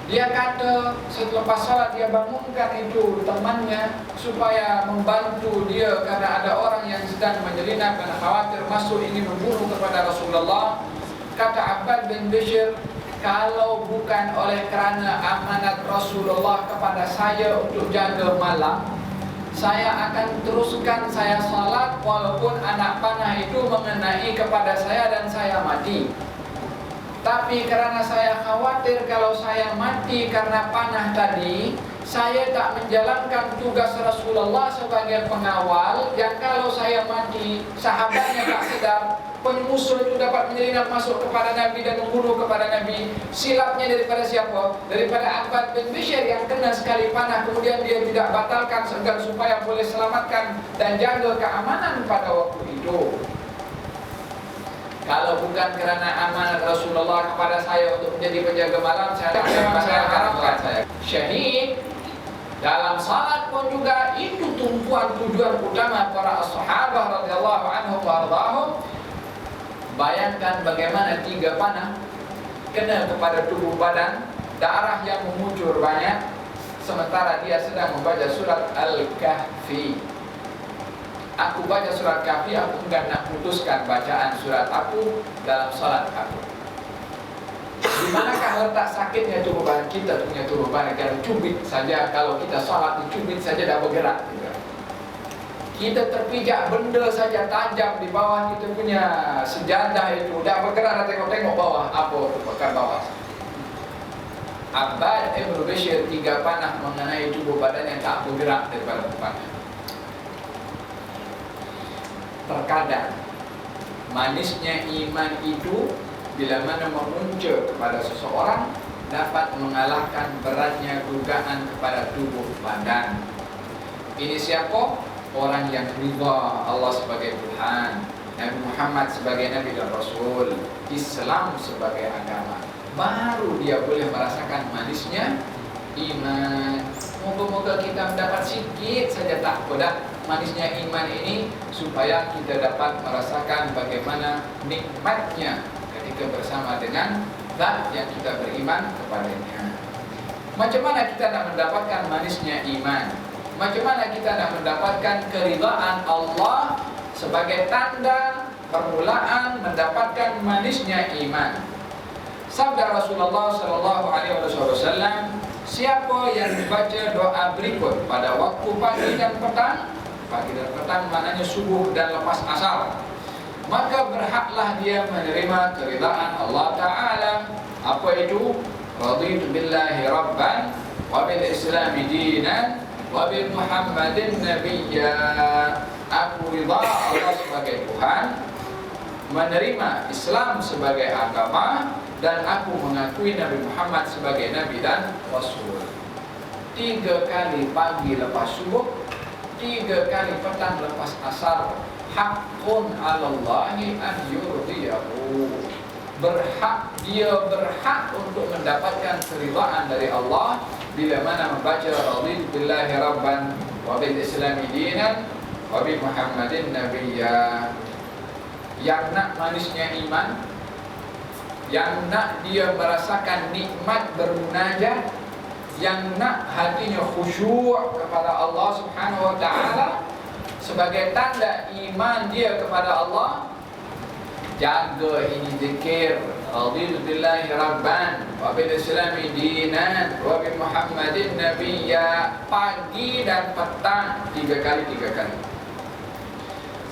Dia kata selepas salat dia bangunkan itu temannya supaya membantu dia karena ada orang yang sedang menyelinap dan khawatir masuk ini membunuh kepada Rasulullah. Kata Abbad bin Bishr, kalau bukan oleh kerana amanat Rasulullah kepada saya untuk jaga malam, saya akan teruskan saya salat walaupun anak panah itu mengenai kepada saya dan saya mati. Tapi kerana saya khawatir kalau saya mati karena panah tadi, saya tak menjalankan tugas Rasulullah sebagai pengawal, yang kalau saya mati, sahabatnya tak sedar, penyusul itu dapat menyelinap masuk kepada Nabi dan membunuh kepada Nabi. Silapnya daripada siapa? Daripada Abbad bin Bishr yang kena sekali panah, kemudian dia tidak batalkan segan supaya boleh selamatkan dan jaga keamanan pada waktu itu. Kalau bukan kerana amanat Rasulullah kepada saya untuk menjadi penjaga malam, saya harapkan saya syahid. Dalam salat pun juga itu tumpuan tujuan utama para sahabat radhiyallahu anhum wa ardhahum. Bayangkan bagaimana 3 panah kena kepada tubuh badan, darah yang mengucur banyak, sementara dia sedang membaca surat Al-Kahfi. Aku baca surat Kahfi, aku enggak nak putuskan bacaan surat aku dalam salat aku. Di manakah letak sakitnya tubuh badan kita, punya tubuh badan? Kalau cubit saja, kalau kita salat dicubit saja dah bergerak. Kita terpijak benda saja tajam di bawah kita punya sejadah itu, dah bergerak, dah tengok-tengok bawah, apa pekan bawah. Abbad ibn Bishr 3 panah mengenai tubuh badan yang tak bergerak daripada tempatnya. Terkadang manisnya iman itu bila mana memuncul kepada seseorang dapat mengalahkan beratnya dugaan kepada tubuh badan. Ini siapa? Orang yang ridha Allah sebagai Tuhan, Nabi Muhammad sebagai Nabi dan Rasul, Islam sebagai agama, baru dia boleh merasakan manisnya iman. Moga-moga kita mendapat sikit saja tak pedak manisnya iman ini, supaya kita dapat merasakan bagaimana nikmatnya ketika bersama dengan zat yang kita beriman kepadanya. Macam mana kita nak mendapatkan manisnya iman? Macam mana kita nak mendapatkan keridhaan Allah sebagai tanda permulaan mendapatkan manisnya iman? Sabda Rasulullah sallallahu alaihi wasallam, siapa yang membaca doa berikut pada waktu pagi dan petang, pagi dan petang maknanya subuh dan lepas asar, maka berhaklah dia menerima keridhaan Allah Ta'ala. Apa itu? Raditu billahi rabban wa bil islami dinan wa bil muhammadin nabiyya. Aku ridha Allah sebagai Tuhan, menerima Islam sebagai agama, dan aku mengakui Nabi Muhammad sebagai Nabi dan Rasul. 3 kali pagi lepas subuh, 3 kali petang lepas asar. Haqqun 'alallahi an yurdiyahu. Dia berhak untuk mendapatkan keridhaan dari Allah bila mana membaca raditu billahi rabban wa bil islami dinan wa bi muhammadin nabiyya. Yang nak manisnya iman, yang nak dia merasakan nikmat bermunajat, yang nak hatinya khusyuk kepada Allah Subhanahu wa taala sebagai tanda iman dia kepada Allah, jaga ini zikir. Raditu billahi rabban wa bil islami dinan wa bi Muhammadin nabiyya. Pagi dan petang 3 kali.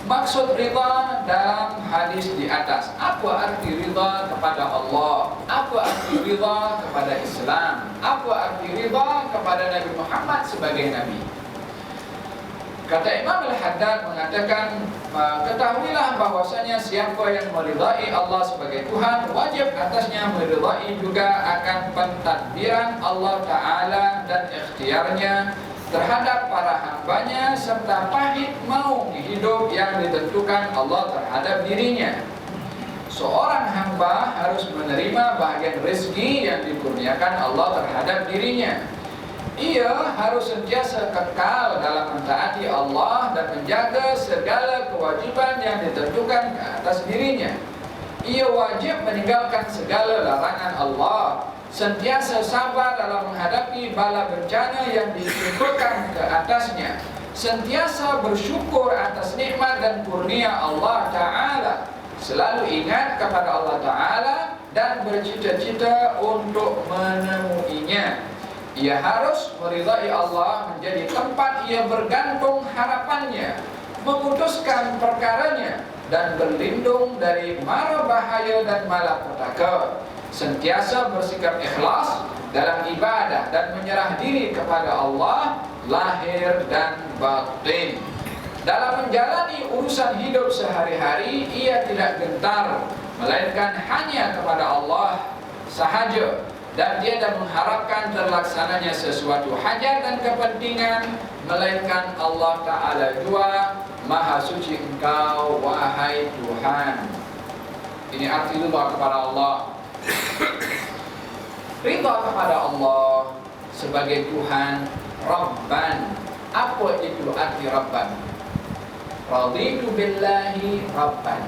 Maksud ridha dalam hadis di atas. Apa arti ridha kepada Allah? Apa arti ridha kepada Islam? Apa arti ridha kepada Nabi Muhammad sebagai Nabi? Kata Imam Al-Haddad mengatakan, ketahuilah bahwasanya siapa yang meridai Allah sebagai Tuhan, wajib atasnya meridai juga akan pentadbiran Allah Ta'ala dan ikhtiarnya terhadap para hambanya, serta pahit mau hidup yang ditentukan Allah terhadap dirinya. Seorang hamba harus menerima bahagian rezeki yang dikurniakan Allah terhadap dirinya. Ia harus sentiasa kekal dalam mentaati Allah dan menjaga segala kewajiban yang ditentukan ke atas dirinya. Ia wajib meninggalkan segala larangan Allah, sentiasa sabar dalam menghadapi bala bencana yang ditimpakan ke atasnya, sentiasa bersyukur atas nikmat dan kurnia Allah Ta'ala, selalu ingat kepada Allah Ta'ala dan bercita-cita untuk menemuinya. Ia harus meridai Allah menjadi tempat ia bergantung harapannya, memutuskan perkaranya, dan berlindung dari mara bahaya dan malapetaka. Sentiasa bersikap ikhlas dalam ibadah dan menyerah diri kepada Allah lahir dan batin. Dalam menjalani urusan hidup sehari-hari, ia tidak gentar, melainkan hanya kepada Allah sahaja, dan dia tidak mengharapkan terlaksananya sesuatu hajat dan kepentingan, melainkan Allah Ta'ala jua. Maha suci Engkau, wahai Tuhan. Ini arti ridha kepada Allah. Ridha kepada Allah sebagai Tuhan, Rabban. Apa itu arti Rabban? Raditu billahi Rabban.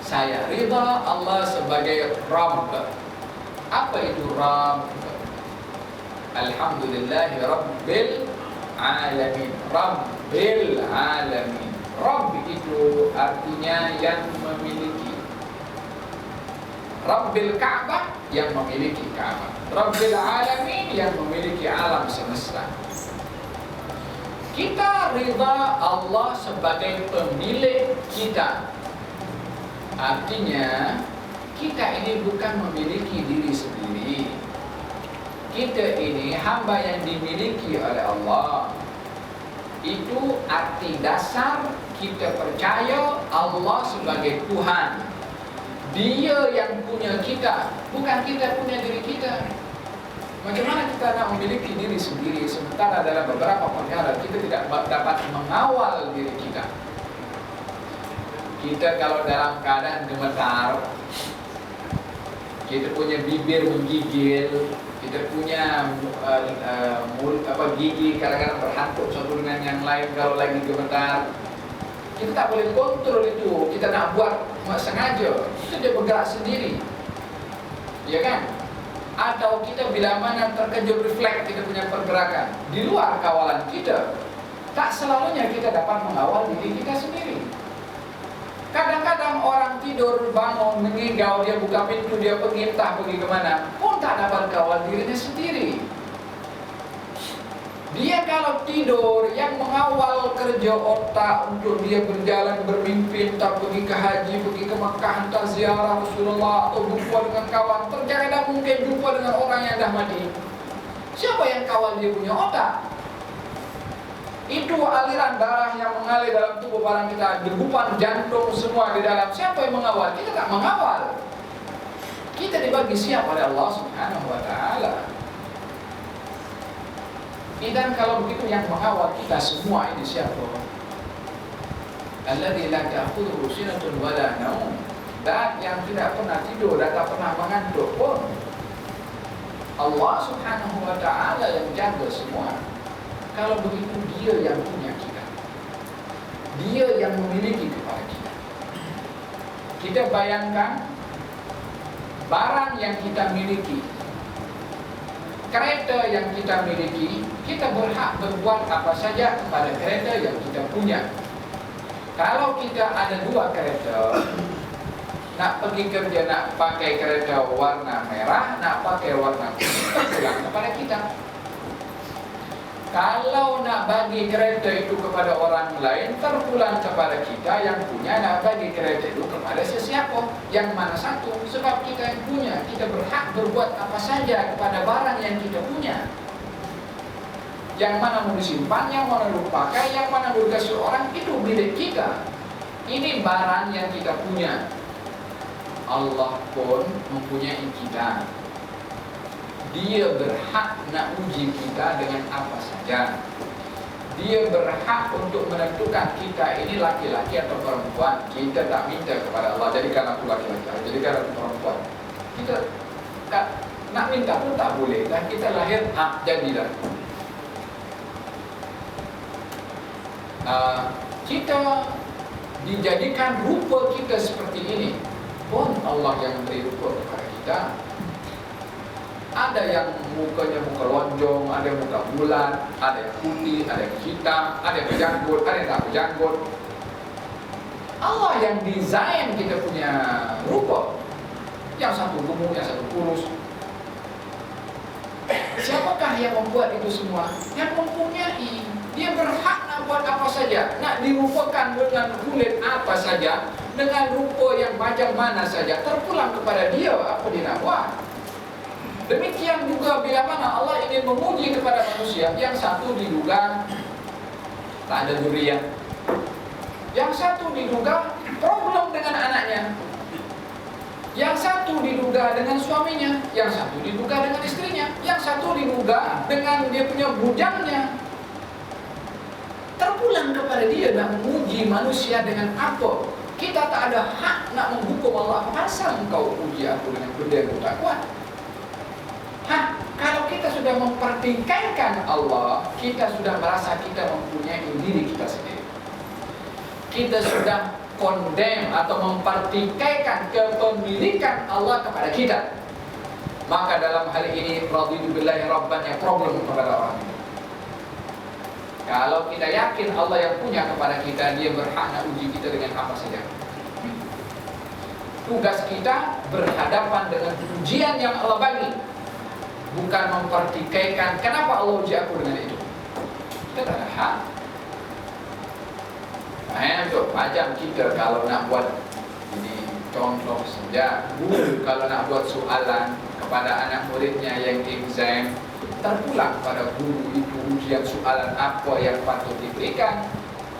Saya ridha Allah sebagai Rabb. Apa itu Rabb? Alhamdulillahi Rabbil Alamin. Rabbil Alamin. Rabb itu artinya yang memiliki. Rabbil Ka'bah, yang memiliki Ka'bah. Rabbil Alamin, yang memiliki alam semesta. Kita ridha Allah sebagai pemilik kita. Artinya kita ini bukan memiliki diri sendiri. Kita ini hamba yang dimiliki oleh Allah. Itu arti dasar kita percaya Allah sebagai Tuhan. Dia yang punya kita, bukan kita punya diri kita. Macam mana kita nak memiliki diri sendiri, sementara dalam beberapa perkara kita tidak dapat mengawal diri kita. Kita kalau dalam keadaan gemetar, kita punya bibir menggigil, kita punya gigi kadang-kadang berhantuk satu dengan yang lain kalau lagi gemetar. Kita tak boleh kontrol itu. Kita nak buat sengaja, itu dia bergerak sendiri, ya kan? Atau kita bila mana terkejut refleks kita punya pergerakan di luar kawalan kita. Tak selalunya kita dapat mengawal diri kita sendiri. Kadang-kadang orang tidur, bangun, mengigau, dia buka pintu, dia pergi entah pergi kemana, pun tak dapat kawal dirinya sendiri. Dia kalau tidur, yang mengawal kerja otak untuk dia berjalan, bermimpi, entah pergi ke haji, pergi ke Makkah, entah ziarah Rasulullah, atau jumpa dengan kawan. Terkadang mungkin jumpa dengan orang yang dah mati. Siapa yang kawal dia punya otak? Itu aliran darah yang mengalir dalam tubuh barang kita, degupan jantung semua di dalam. Siapa yang mengawal? Kita tak mengawal. Kita dibagi siap oleh Allah Subhanahu wa Ta'ala. Dan kalau begitu yang mengawal kita semua ini siapa? Alladzi la ta'khudhuhu sinatun wa la naum. Dan yang tidak pernah tidur dan tak pernah mengantuk pun. Allah Subhanahu wa Ta'ala yang jaga semua. Kalau begitu dia yang punya kita, dia yang memiliki kepada kita. Kita bayangkan barang yang kita miliki, kereta yang kita miliki, kita berhak berbuat apa saja kepada kereta yang kita punya. Kalau kita ada 2 kereta, nak pergi kerja, nak pakai kereta warna merah, nak pakai warna kuning, terpulang kepada kita. Kalau nak bagi kereta itu kepada orang lain, terpulang kepada kita yang punya. Nak bagi kereta itu kepada sesiapa, yang mana satu. Sebab kita yang punya, kita berhak berbuat apa saja kepada barang yang kita punya. Yang mana mau disimpan, yang mana mau pakai, yang mana mau dikasih orang, itu milik kita. Ini barang yang kita punya. Allah pun mempunyai kita. Dia berhak nak uji kita dengan apa saja. Dia berhak untuk menentukan kita ini laki-laki atau perempuan. Kita tak minta kepada Allah, jadikan aku laki-laki, jadikan aku perempuan. Kita tak, nak minta pun tak boleh. Dan kita lahir, jadilah. Kita dijadikan rupa kita seperti ini pun Allah yang beri rupa kepada kita. Ada yang mukanya muka lonjong, ada yang muka bulat, ada yang putih, ada yang hitam, ada yang berjanggut, ada yang tak berjanggut. Allah yang desain kita punya rupa. Yang satu gemuk, yang satu kurus. Siapakah yang membuat itu semua? Yang mempunyai. Dia berhak nak buat apa saja, nak dirupakan dengan kulit apa saja, dengan rupa yang macam mana saja, terpulang kepada dia apa dia nak buat. Demikian juga bila mana Allah ingin menguji kepada manusia, yang satu diduga tak ada zuriat, yang satu diduga problem dengan anaknya, yang satu diduga dengan suaminya, yang satu diduga dengan istrinya, yang satu diduga dengan dia punya bujangnya. Terpulang kepada dia nak menguji manusia dengan apa. Kita tak ada hak nak menghukum Allah. Pasal engkau uji aku dengan benda yang tak kuat. Kalau kita sudah mempertikaikan Allah, kita sudah merasa kita mempunyai diri kita sendiri. Kita sudah condemn atau mempertikaikan kepemilikan Allah kepada kita. Maka dalam hal ini raditu billahi rabban, yang problem kepada orang ini. Kalau kita yakin Allah yang punya kepada kita, dia berhak nak uji kita dengan apa saja. Tugas kita berhadapan dengan ujian yang Allah bagi, bukan mempertikaikan kenapa Allah uji aku dengan itu. Kita tak ada hak. Untuk macam kita kalau nak buat ini contoh saja, guru kalau nak buat soalan kepada anak muridnya yang exam, terpulang pada guru itu ujian soalan apa yang patut diberikan.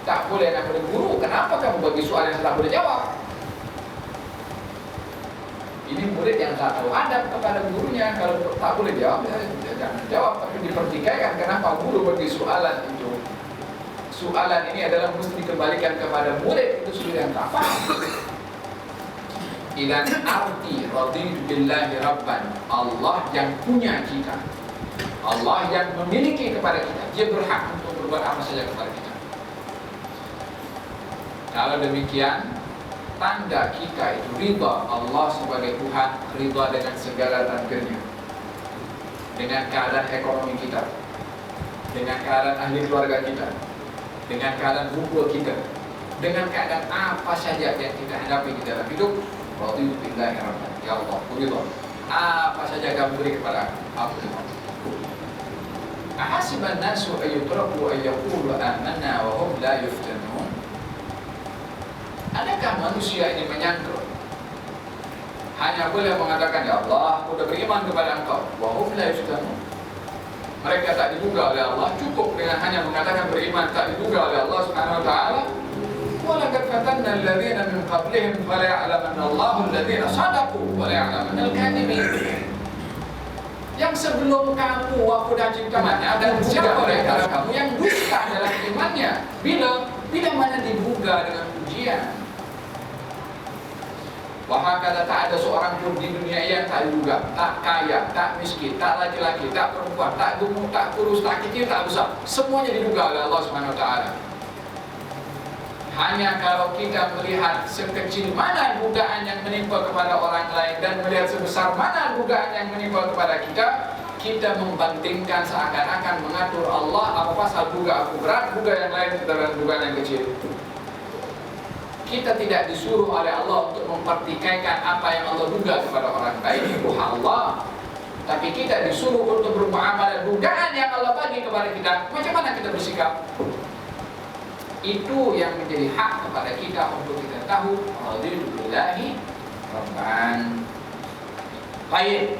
Tak boleh nak boleh guru, kenapa kamu bagi soalan yang tak boleh jawab? Ini murid yang tak tahu adab kepada gurunya. Kalau tak boleh jawab, ya jangan jawab. Tapi dipertikaikan kenapa guru bagi soalan itu. Soalan ini adalah mesti dikembalikan kepada murid, itu sudah yang tak faham. Idan arti raditu billahi rabban, Allah yang punya kita, Allah yang memiliki kepada kita, dia berhak untuk berbuat apa saja kepada kita. Kalau demikian, tanda kita itu ridha Allah sebagai Tuhan, ridha dengan segala takdirnya, dengan keadaan ekonomi kita, dengan keadaan ahli keluarga kita, dengan keadaan rupa kita, dengan keadaan apa saja yang kita hadapi di dalam hidup. Raditu billahi rabban, ya Allah, ridha apa saja kamu beri kepada aku. Ahasiban nasu ayyutraku ayyaqulu amanna wa hum la yuftanun. Adakah manusia ini menyangka hanya boleh mengatakan, ya Allah, aku sudah beriman kepada engkau, wa hum la yuftanun. Mereka tak diduga oleh Allah, cukup dengan hanya mengatakan beriman, tak diduga oleh Allah Subhanahu wa taala. Walaqad fatanna alladhina min qablihim fala ya'lamanna Allahu alladhina sadaqu wa la ya'lamanna al-kadhibin. Yang sebelum kamu aku dah ciptakannya, dan siapa dari kamu yang dusta dalam imannya bila mana diduga dengan ujian. Wahakala tak ada seorang pun di dunia yang tak diduga, tak kaya, tak miskin, tak laki-laki, tak perempuan, tak gemuk, tak kurus, tak kecil, tak besar, semuanya diduga oleh Allah Subhanahu wa taala. Hanya kalau kita melihat sekecil mana dugaan yang menimpa kepada orang lain dan melihat sebesar mana dugaan yang menimpa kepada kita, kita membandingkan seakan-akan mengatur Allah, apa pasal duga aku berat, duga yang lain dalam dugaan yang kecil. Kita tidak disuruh oleh Allah untuk mempertikaikan apa yang Allah duga kepada orang baik, itu hak Allah. Tapi kita disuruh untuk bermuamalah dugaan yang Allah bagi kepada kita. Macam mana kita bersikap? Itu yang menjadi hak kepada kita untuk kita tahu. Alhamdulillahi Rabban. Baik.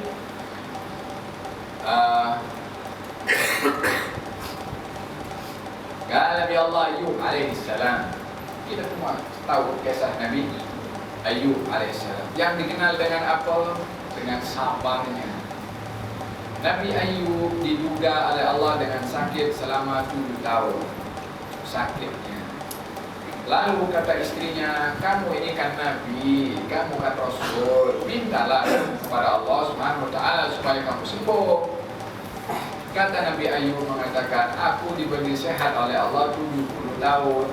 Kala Nabi Allah Ayub alaihi salam. Kita semua tahu kisah Nabi Ayub alaihissalam yang dikenal dengan apa? Dengan sabarnya. Nabi Ayub diduga oleh Allah dengan sakit selama 7 tahun. Sakitnya. Lalu kata istrinya, kamu ini kan Nabi, kamu kan Rasul, mintalah kepada Allah Subhanahu Wa Taala supaya kamu sembuh. Kata Nabi Ayub mengatakan, aku diberi sehat oleh Allah 70 tahun.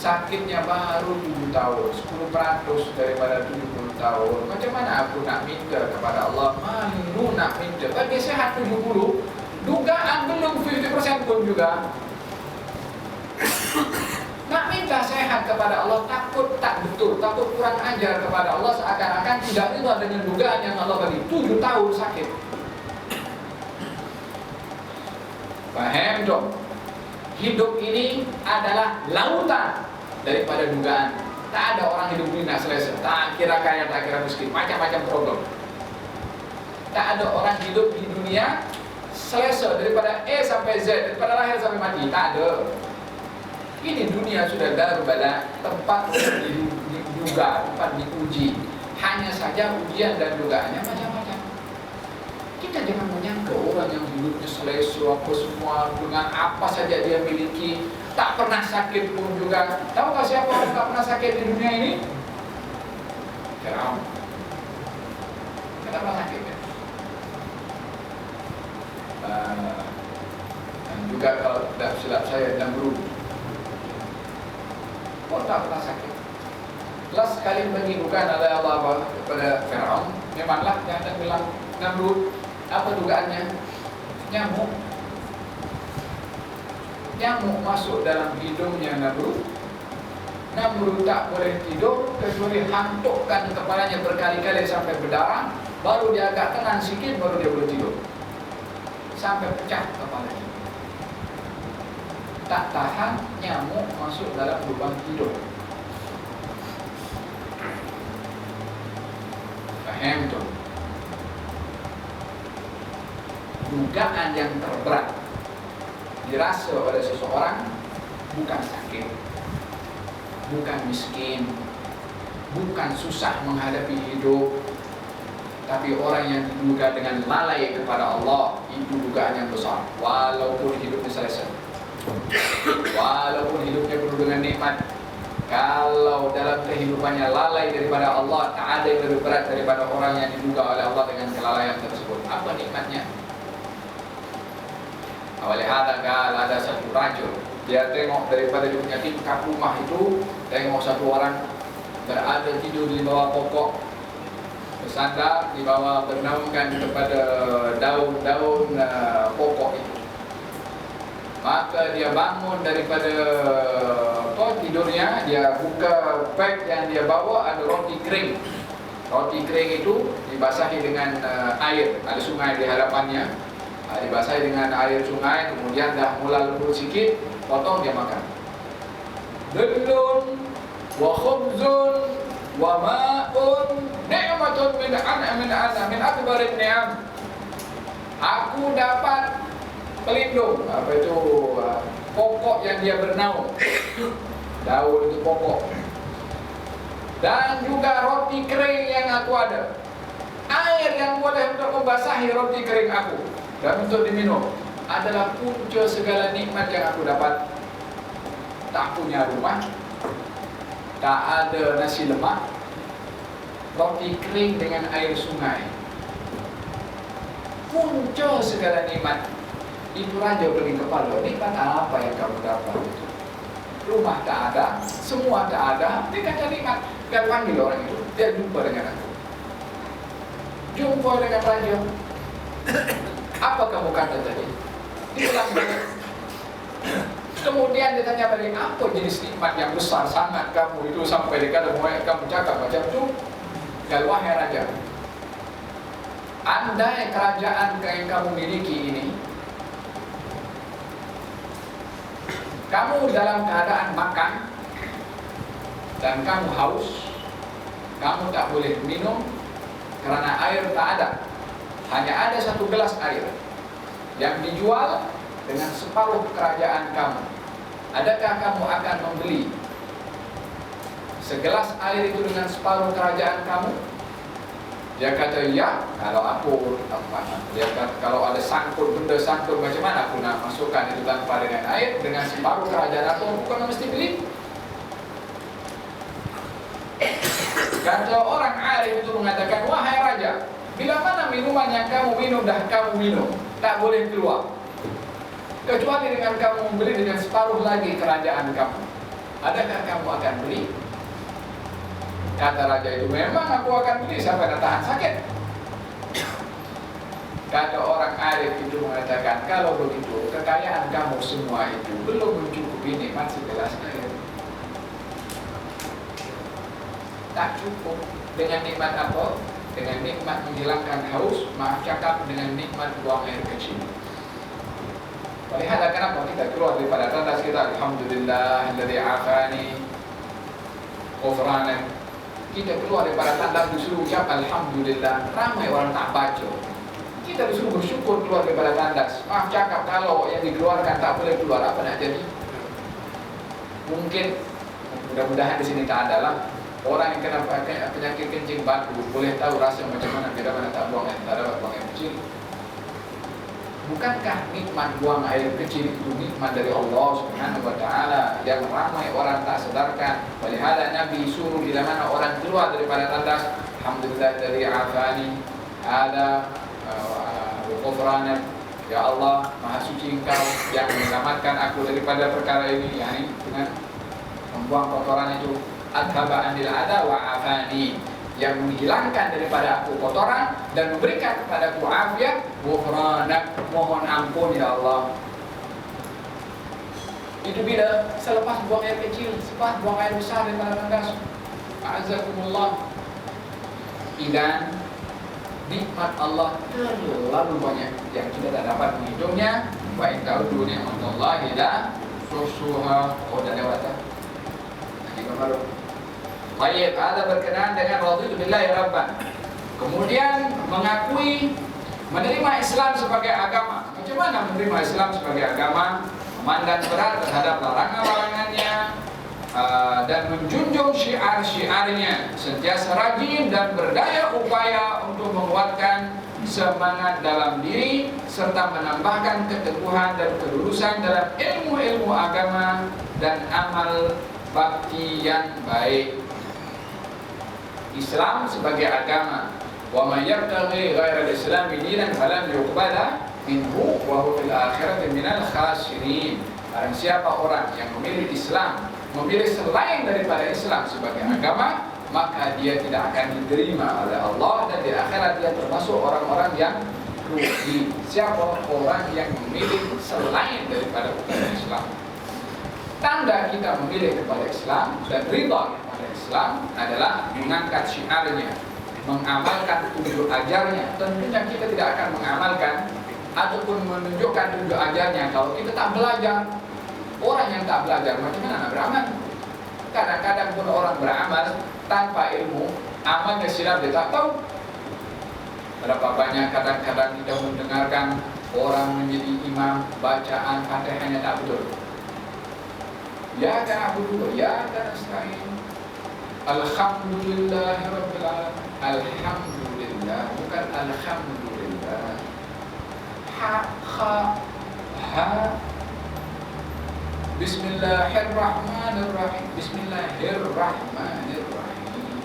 Sakitnya baru 7 tahun, 10% daripada 70 tahun. Macam mana aku nak minta kepada Allah? Malu nak minta. Bagi sehat 70, dugaan belum 50% pun juga. Nak minta sehat kepada Allah, takut tak betul, takut kurang ajar kepada Allah, seakan-akan tidak rela dengan dugaan yang Allah bagi. 7 tahun sakit. Faham dong? Hidup ini adalah lautan daripada dugaan. Tak ada orang hidup ini nak selesa. Tak kira kaya, tak kira miskin, macam-macam problem. Tak ada orang hidup di dunia selesa daripada A sampai Z, daripada lahir sampai mati. Tak ada. Ini dunia sudah darul bala, tempat diduga, tempat diuji. Hanya saja ujian dan dugaannya macam-macam. Kita jangan menyangka orang yang hidupnya selesa apa semua dengan apa saja dia miliki, tak pernah sakit pun juga. Tahukah siapa orang tak pernah sakit di dunia ini? Firaun. Kenapa sakit? Dan juga kalau tidak silap saya Namrud, pun tak pernah sakit. Last kali bagi dugaan oleh Allah kepada Firaun, memanglah yang ada bilang Namrud. Apa dugaannya? Nyamuk. Nyamuk masuk dalam hidungnya Namrud. Namrud tak boleh tidur kecuali hantukkan kepalanya berkali-kali sampai berdarah. Baru dia agak tenang sikit, baru dia boleh tidur. Sampai pecah kepalanya. Tak tahan, nyamuk masuk dalam lubang hidung. Faham tu? Dugaan yang terberat dirasa oleh seseorang bukan sakit, bukan miskin, bukan susah menghadapi hidup, tapi orang yang diduga dengan lalai kepada Allah, itu dugaan yang besar. Walaupun hidupnya selesa, walaupun hidupnya penuh dengan nikmat, kalau dalam kehidupannya lalai daripada Allah, tak ada yang lebih berat daripada orang yang diduga oleh Allah dengan kelalaian tersebut. Apa nikmatnya? Awalnya ada satu raja, dia tengok daripada dia punya tingkap rumah itu, tengok satu orang berada tidur di bawah pokok, bersandar di bawah, bernaungkan kepada daun-daun pokok itu. Maka dia bangun daripada tidurnya, dia buka beg yang dia bawa, ada roti kering. Roti kering itu dibasahi dengan air, ada sungai di hadapannya. Dibasahi dengan air sungai, kemudian dah mula lembut sikit, potong dia makan. Dillun wa khubzun wa ma'un ni'matun min akbarin ni'am. Aku dapat pelindung, apa itu, pokok yang dia bernaung. Daun itu pokok. Dan juga roti kering yang aku ada. Air yang boleh untuk membasahi roti kering aku dan untuk diminum adalah punca segala nikmat yang aku dapat. Tak punya rumah, tak ada nasi lemak, roti kering dengan air sungai, punca segala nikmat. Itu raja beri kepala, nikmat apa yang kamu dapat? Rumah tak ada, semua tak ada, dia kata nikmat. Dia panggil orang itu, dia jumpa dengan aku. Jumpa dengan raja. Apa kamu kata tadi? Dia bilang, Kemudian dia tanya balik, apa jenis nikmat yang besar sangat kamu itu sampai dekat kamu cakap macam itu? Ya wahai raja, andai kerajaan yang kamu miliki ini, kamu dalam keadaan makan dan kamu haus, kamu tak boleh minum karena air tak ada. Hanya ada satu gelas air yang dijual dengan separuh kerajaan kamu. Adakah kamu akan membeli segelas air itu dengan separuh kerajaan kamu? Dia kata, ya, kalau aku, dia kata, kalau ada sangkut, benda sangkut, macam mana aku nak masukkan itu tanpa dengan air, dengan separuh kerajaan aku bukan mesti beli. Kata orang alim itu mengatakan, wahai raja, bila mana minuman yang kamu minum dah kamu minum, tak boleh keluar, kecuali dengan kamu membeli dengan separuh lagi kerajaan kamu. Adakah kamu akan beli? Kata raja itu, memang aku akan beli sampai nak tahan sakit. Kata orang arif itu mengatakan, kalau begitu kekayaan kamu semua itu belum mencukupi nikmat segelas air. Tak cukup. Dengan nikmat apa? Dengan nikmat menghilangkan haus, maaf cakap, dengan nikmat buang air kecil. Lihatlah kenapa kita keluar daripada tandas kita, alhamdulillah alladzi afani ghufranan. Kita keluar daripada tandas disuruh ucap alhamdulillah, ramai orang tak baca. Kita disuruh bersyukur keluar daripada tandas. Maaf cakap, kalau yang dikeluarkan tak boleh keluar, apa nak jadi? Mungkin, mudah-mudahan di sini tak ada lah. Orang yang kena penyakit kencing batu boleh tahu rasa macam mana bila mana tak buang air, tak dapat buang air kecil. Bukankah nikmat buang air kecil itu nikmat dari Allah Subhanahu wa taala yang ramai orang tak sedarkan? Walihada Nabi suruh bila mana orang keluar daripada tandas, alhamdulillah dari afani ada ghufranak, ya Allah maha suci Engkau yang menyelamatkan aku daripada perkara ini, yakni dengan membuang kotoran itu. Adhaba anil ada wa afani, yang menghilangkan daripada aku kotoran dan memberikan kepadaku afiat. Ghufranak, mohon ampun ya Allah. Itu bila selepas buang air kecil, selepas buang air besar daripada tandas. A'azakumullah. Dan nikmat Allah terlalu banyak yang kita tak dapat menghitungnya. Wa in ta'uddu ni'matallahi la tuhsuha. Oh, dah lewat dah. Nanti baru. Baik, ada berkenaan dengan raditu billahi rabban. Kemudian mengakui, menerima Islam sebagai agama. Macam mana menerima Islam sebagai agama? Memandang berat terhadap larangan-larangannya, dan menjunjung syiar-syiarnya, sentiasa rajin dan berdaya upaya untuk menguatkan semangat dalam diri serta menambahkan keteguhan dan kelulusan dalam ilmu-ilmu agama dan amal bakti yang baik. Islam sebagai agama. Wa may yabtaghi ghayra al-islam dinan falam yuqbala minhu wa huwa fil akhirati minal khasirin. Barang siapa orang yang memilih Islam, memilih selain daripada Islam sebagai agama, maka dia tidak akan diterima oleh Allah, dan di akhirat dia termasuk orang-orang yang rugi. Siapa orang yang memilih selain daripada Islam? Tanda kita memilih kepada Islam dan ridha kepada Islam adalah mengangkat syiarnya, mengamalkan tunjuk ajarnya. Tentunya kita tidak akan mengamalkan ataupun menunjukkan tunjuk ajarnya kalau kita tak belajar. Orang yang tak belajar macam mana nak beramal? Kadang-kadang pun orang beramal tanpa ilmu, amalnya silap dia tak tahu. Berapa banyak kadang-kadang kita mendengarkan orang menjadi imam, bacaan Fatihahnya tak betul. Ya kan aku dulu, ya kan nasta'in. Alhamdulillah Rabbil Alamin. Alhamdulillah, bukan alhamdulillah. Ha, kha, ha. Bismillahirrahmanirrahim. Bismillahirrahmanirrahim.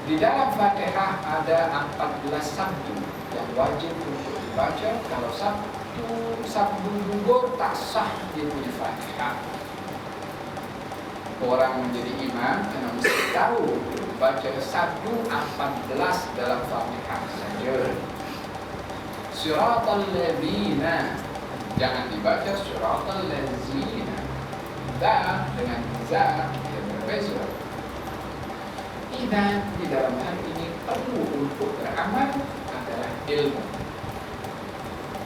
Di dalam Fatihah ada 14 sabdu yang wajib untuk dibaca. Kalau sabdu gugur tak sah dia punya Fatihah. Orang menjadi imam kena mesti tahu baca sabdu 14 dalam Fatihah saja. Siratal ladzina Jangan dibaca siratal ladzina. Da dengan za yang berbeza. Dan di dalam hal ini perlu untuk beramal adalah ilmu.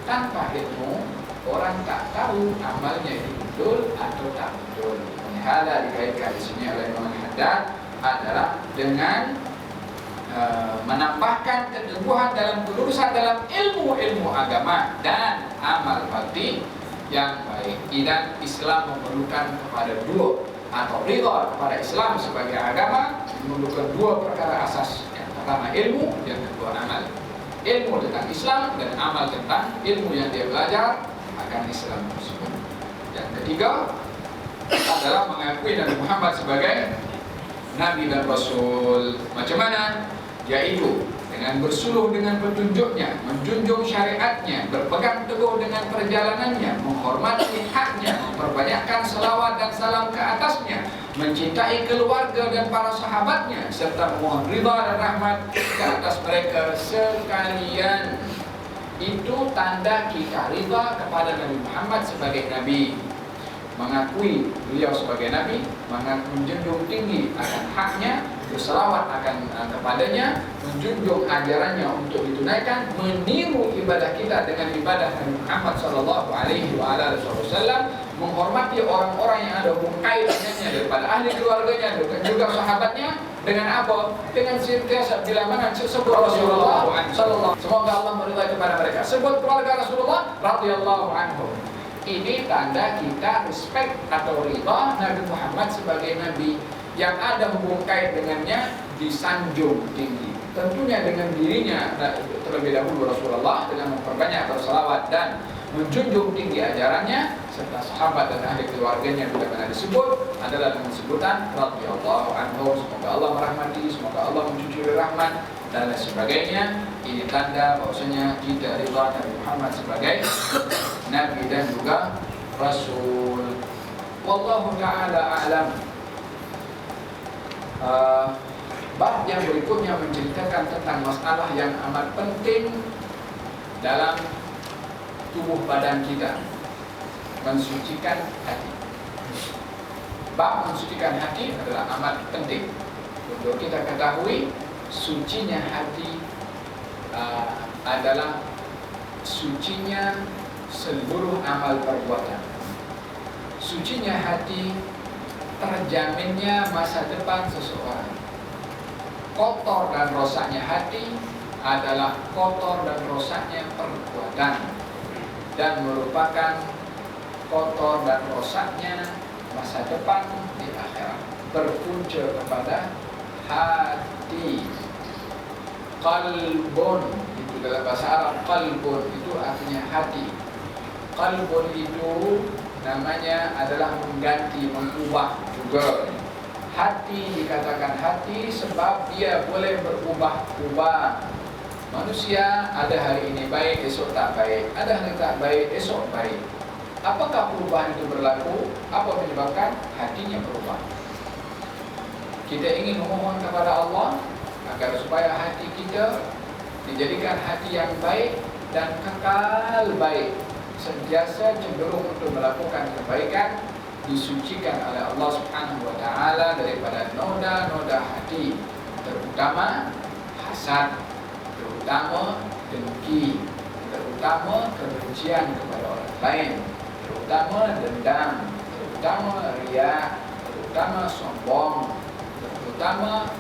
Tanpa ilmu, orang tak tahu amalnya itu betul atau tak betul. Hala dikaitkan di sini oleh Imam Haddad adalah dengan menambahkan keteguhan dalam kelurusan dalam ilmu agama dan amal batin yang baik. Dan Islam memerlukan kepada dua, atau ridha kepada Islam sebagai agama memerlukan dua perkara asas. Yang pertama ilmu, yang kedua amal. Ilmu tentang Islam dan amal tentang ilmu yang dia belajar akan Islam tersebut. Yang ketiga adalah mengakui Nabi Muhammad sebagai Nabi dan Rasul. Macam mana? Yaitu dengan bersuluh dengan petunjuknya, menjunjung syariatnya, berpegang teguh dengan perjalanannya, menghormati haknya, memperbanyakkan selawat dan salam ke atasnya, mencintai keluarga dan para sahabatnya, serta memohon ridha dan rahmat ke atas mereka sekalian. Itu tanda kita ridha kepada Nabi Muhammad sebagai Nabi, mengakui beliau sebagai Nabi, menjunjung tinggi akan haknya, berselawat akan kepadanya, menjunjung ajarannya untuk ditunaikan, meniru ibadah kita dengan ibadah Nabi Muhammad SAW, menghormati orang-orang yang ada hubungan kaitannya daripada ahli keluarganya dan juga sahabatnya. Dengan apa? Dengan senantiasa bila mana sebut Rasulullah SAW, semoga Allah meridai kepada mereka. Sebut keluarga Rasulullah radhiyallahu anhu. Ini tanda kita respect atau ridha Nabi Muhammad sebagai Nabi. Yang ada hubungan kait dengannya disanjung tinggi. Tentunya dengan dirinya terlebih dahulu Rasulullah, dengan memperbanyak bersalawat dan menjunjung tinggi ajarannya, serta sahabat dan ahli keluarganya bila mana disebut adalah dengan sebutan radhiyallahu anhu, semoga Allah merahmati, semoga Allah mencucuri rahmat dan lain sebagainya. Ini tanda bahwasanya kita ridha Nabi Muhammad sebagai Nabi dan juga Rasul. Wallahu ta'ala a'lam. Bab yang berikutnya menceritakan tentang masalah yang amat penting dalam tubuh badan kita, mensucikan hati. Bab mensucikan hati adalah amat penting untuk kita ketahui. Sucinya hati adalah sucinya seluruh amal perbuatan. Sucinya hati terjaminnya masa depan seseorang. Kotor dan rosaknya hati adalah kotor dan rosaknya perbuatan, dan merupakan kotor dan rosaknya masa depan di akhirat. Berpunca kepada hati. Qalbun itu dalam bahasa Arab, qalbun itu artinya hati. Qalbun itu namanya adalah mengganti, mengubah juga. Hati dikatakan hati sebab dia boleh berubah-ubah. Manusia ada hari ini baik, esok tak baik, ada hari tak baik, esok baik. Apakah perubahan itu berlaku? Apa menyebabkan hatinya berubah? Kita ingin memohon kepada Allah agar supaya hati kita dijadikan hati yang baik dan kekal baik, sentiasa cenderung untuk melakukan kebaikan, disucikan oleh Allah Subhanahu wa taala daripada noda-noda hati, terutama hasad, terutama dengki, terutama kebencian kepada orang lain, terutama dendam, terutama riya, terutama sombong, terutama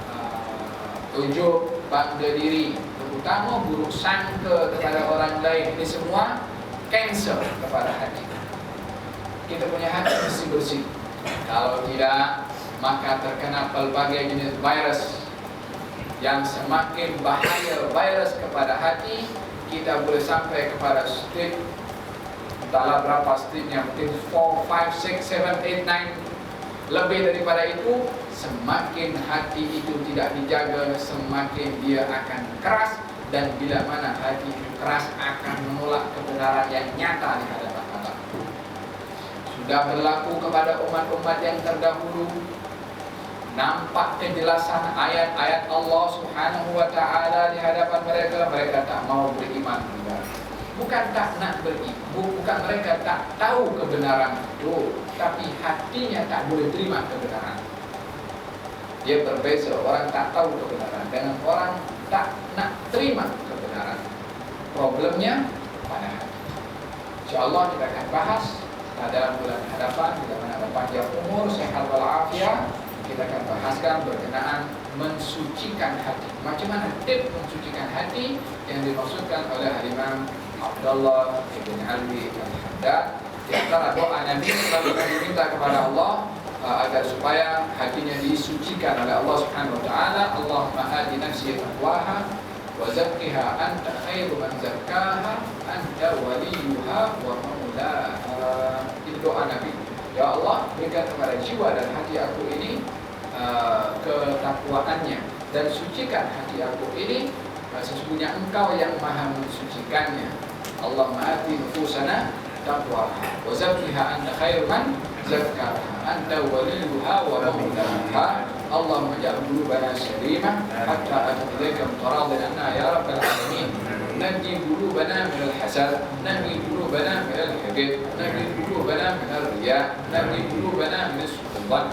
ujub, bangga diri, terutama buruk sangka kepada orang lain. Ini semua cancer kepada hati. Kita punya hati mesti bersih. Kalau tidak, maka terkena pelbagai jenis virus yang semakin bahaya. Virus kepada hati, kita boleh sampai kepada stage, entahlah berapa stage-nya, mungkin 4, 5, 6, 7, 8, 9. Lebih daripada itu, semakin hati itu tidak dijaga, semakin dia akan keras. Dan bila mana hati itu keras, akan menolak kebenaran yang nyata di hadapan Allah. Sudah berlaku kepada umat-umat yang terdahulu. Nampak kejelasan ayat-ayat Allah Subhanahu wa ta'ala di hadapan mereka, mereka tak mau beriman juga. bukan tak nak beriman, bukan mereka tak tahu kebenaran itu, tapi hatinya tak boleh terima kebenaran. Dia berbeza orang tak tahu kebenaran dengan orang tak nak terima kebenaran. Problemnya pada hati. InsyaAllah kita akan bahas pada bulan hadapan, bila mana berpanjang umur, sehat walafiat, kita akan bahaskan berkenaan mensucikan hati. Macam mana tip mensucikan hati yang dimaksudkan oleh Imam Abdullah Ibn Alwi Al-Haddad. Di antara doa Nabi selalu kami minta kepada Allah agar supaya hatinya disucikan oleh Allah Subhanahu wa taala. Allahumma ati nafsi taqwaha wa zakkiha anta khairu man zakkaha anta waliyuha wa maulaha. Itu doa Nabi. Ya Allah, berikan kepada jiwa dan hati aku ini ketakwaannya, dan sucikan hati aku ini, sesungguhnya Engkau yang maha mensucikannya. Allahumma ati nufusana taqwaha wa zakkiha anta khairu man zakkaha anta waliyuha wa maulaha. Allahumma ja'al qulubana salimah hatta atu ilaika mutaradin anna ya rabbal alamin. Naji qulubana min al-hasad, naji qulubana min al-haqid, naji qulubana min al-riya, naji qulubana min al-sultan,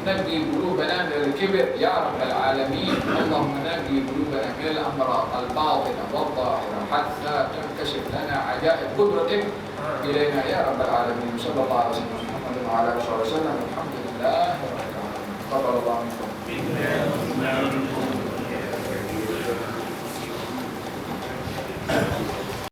naji qulubana min al-kibr ya rabbal alamin. Allahumma naji qulubana min al-amrad al-batina wal-zahira hatta tankashif lana ajaib qudratik ilaina ya rabbal alamin. Sallallahu alaihi wasallam wa ala alihi wasallam. Alhamdulillah. Taqabbalallahu minkum.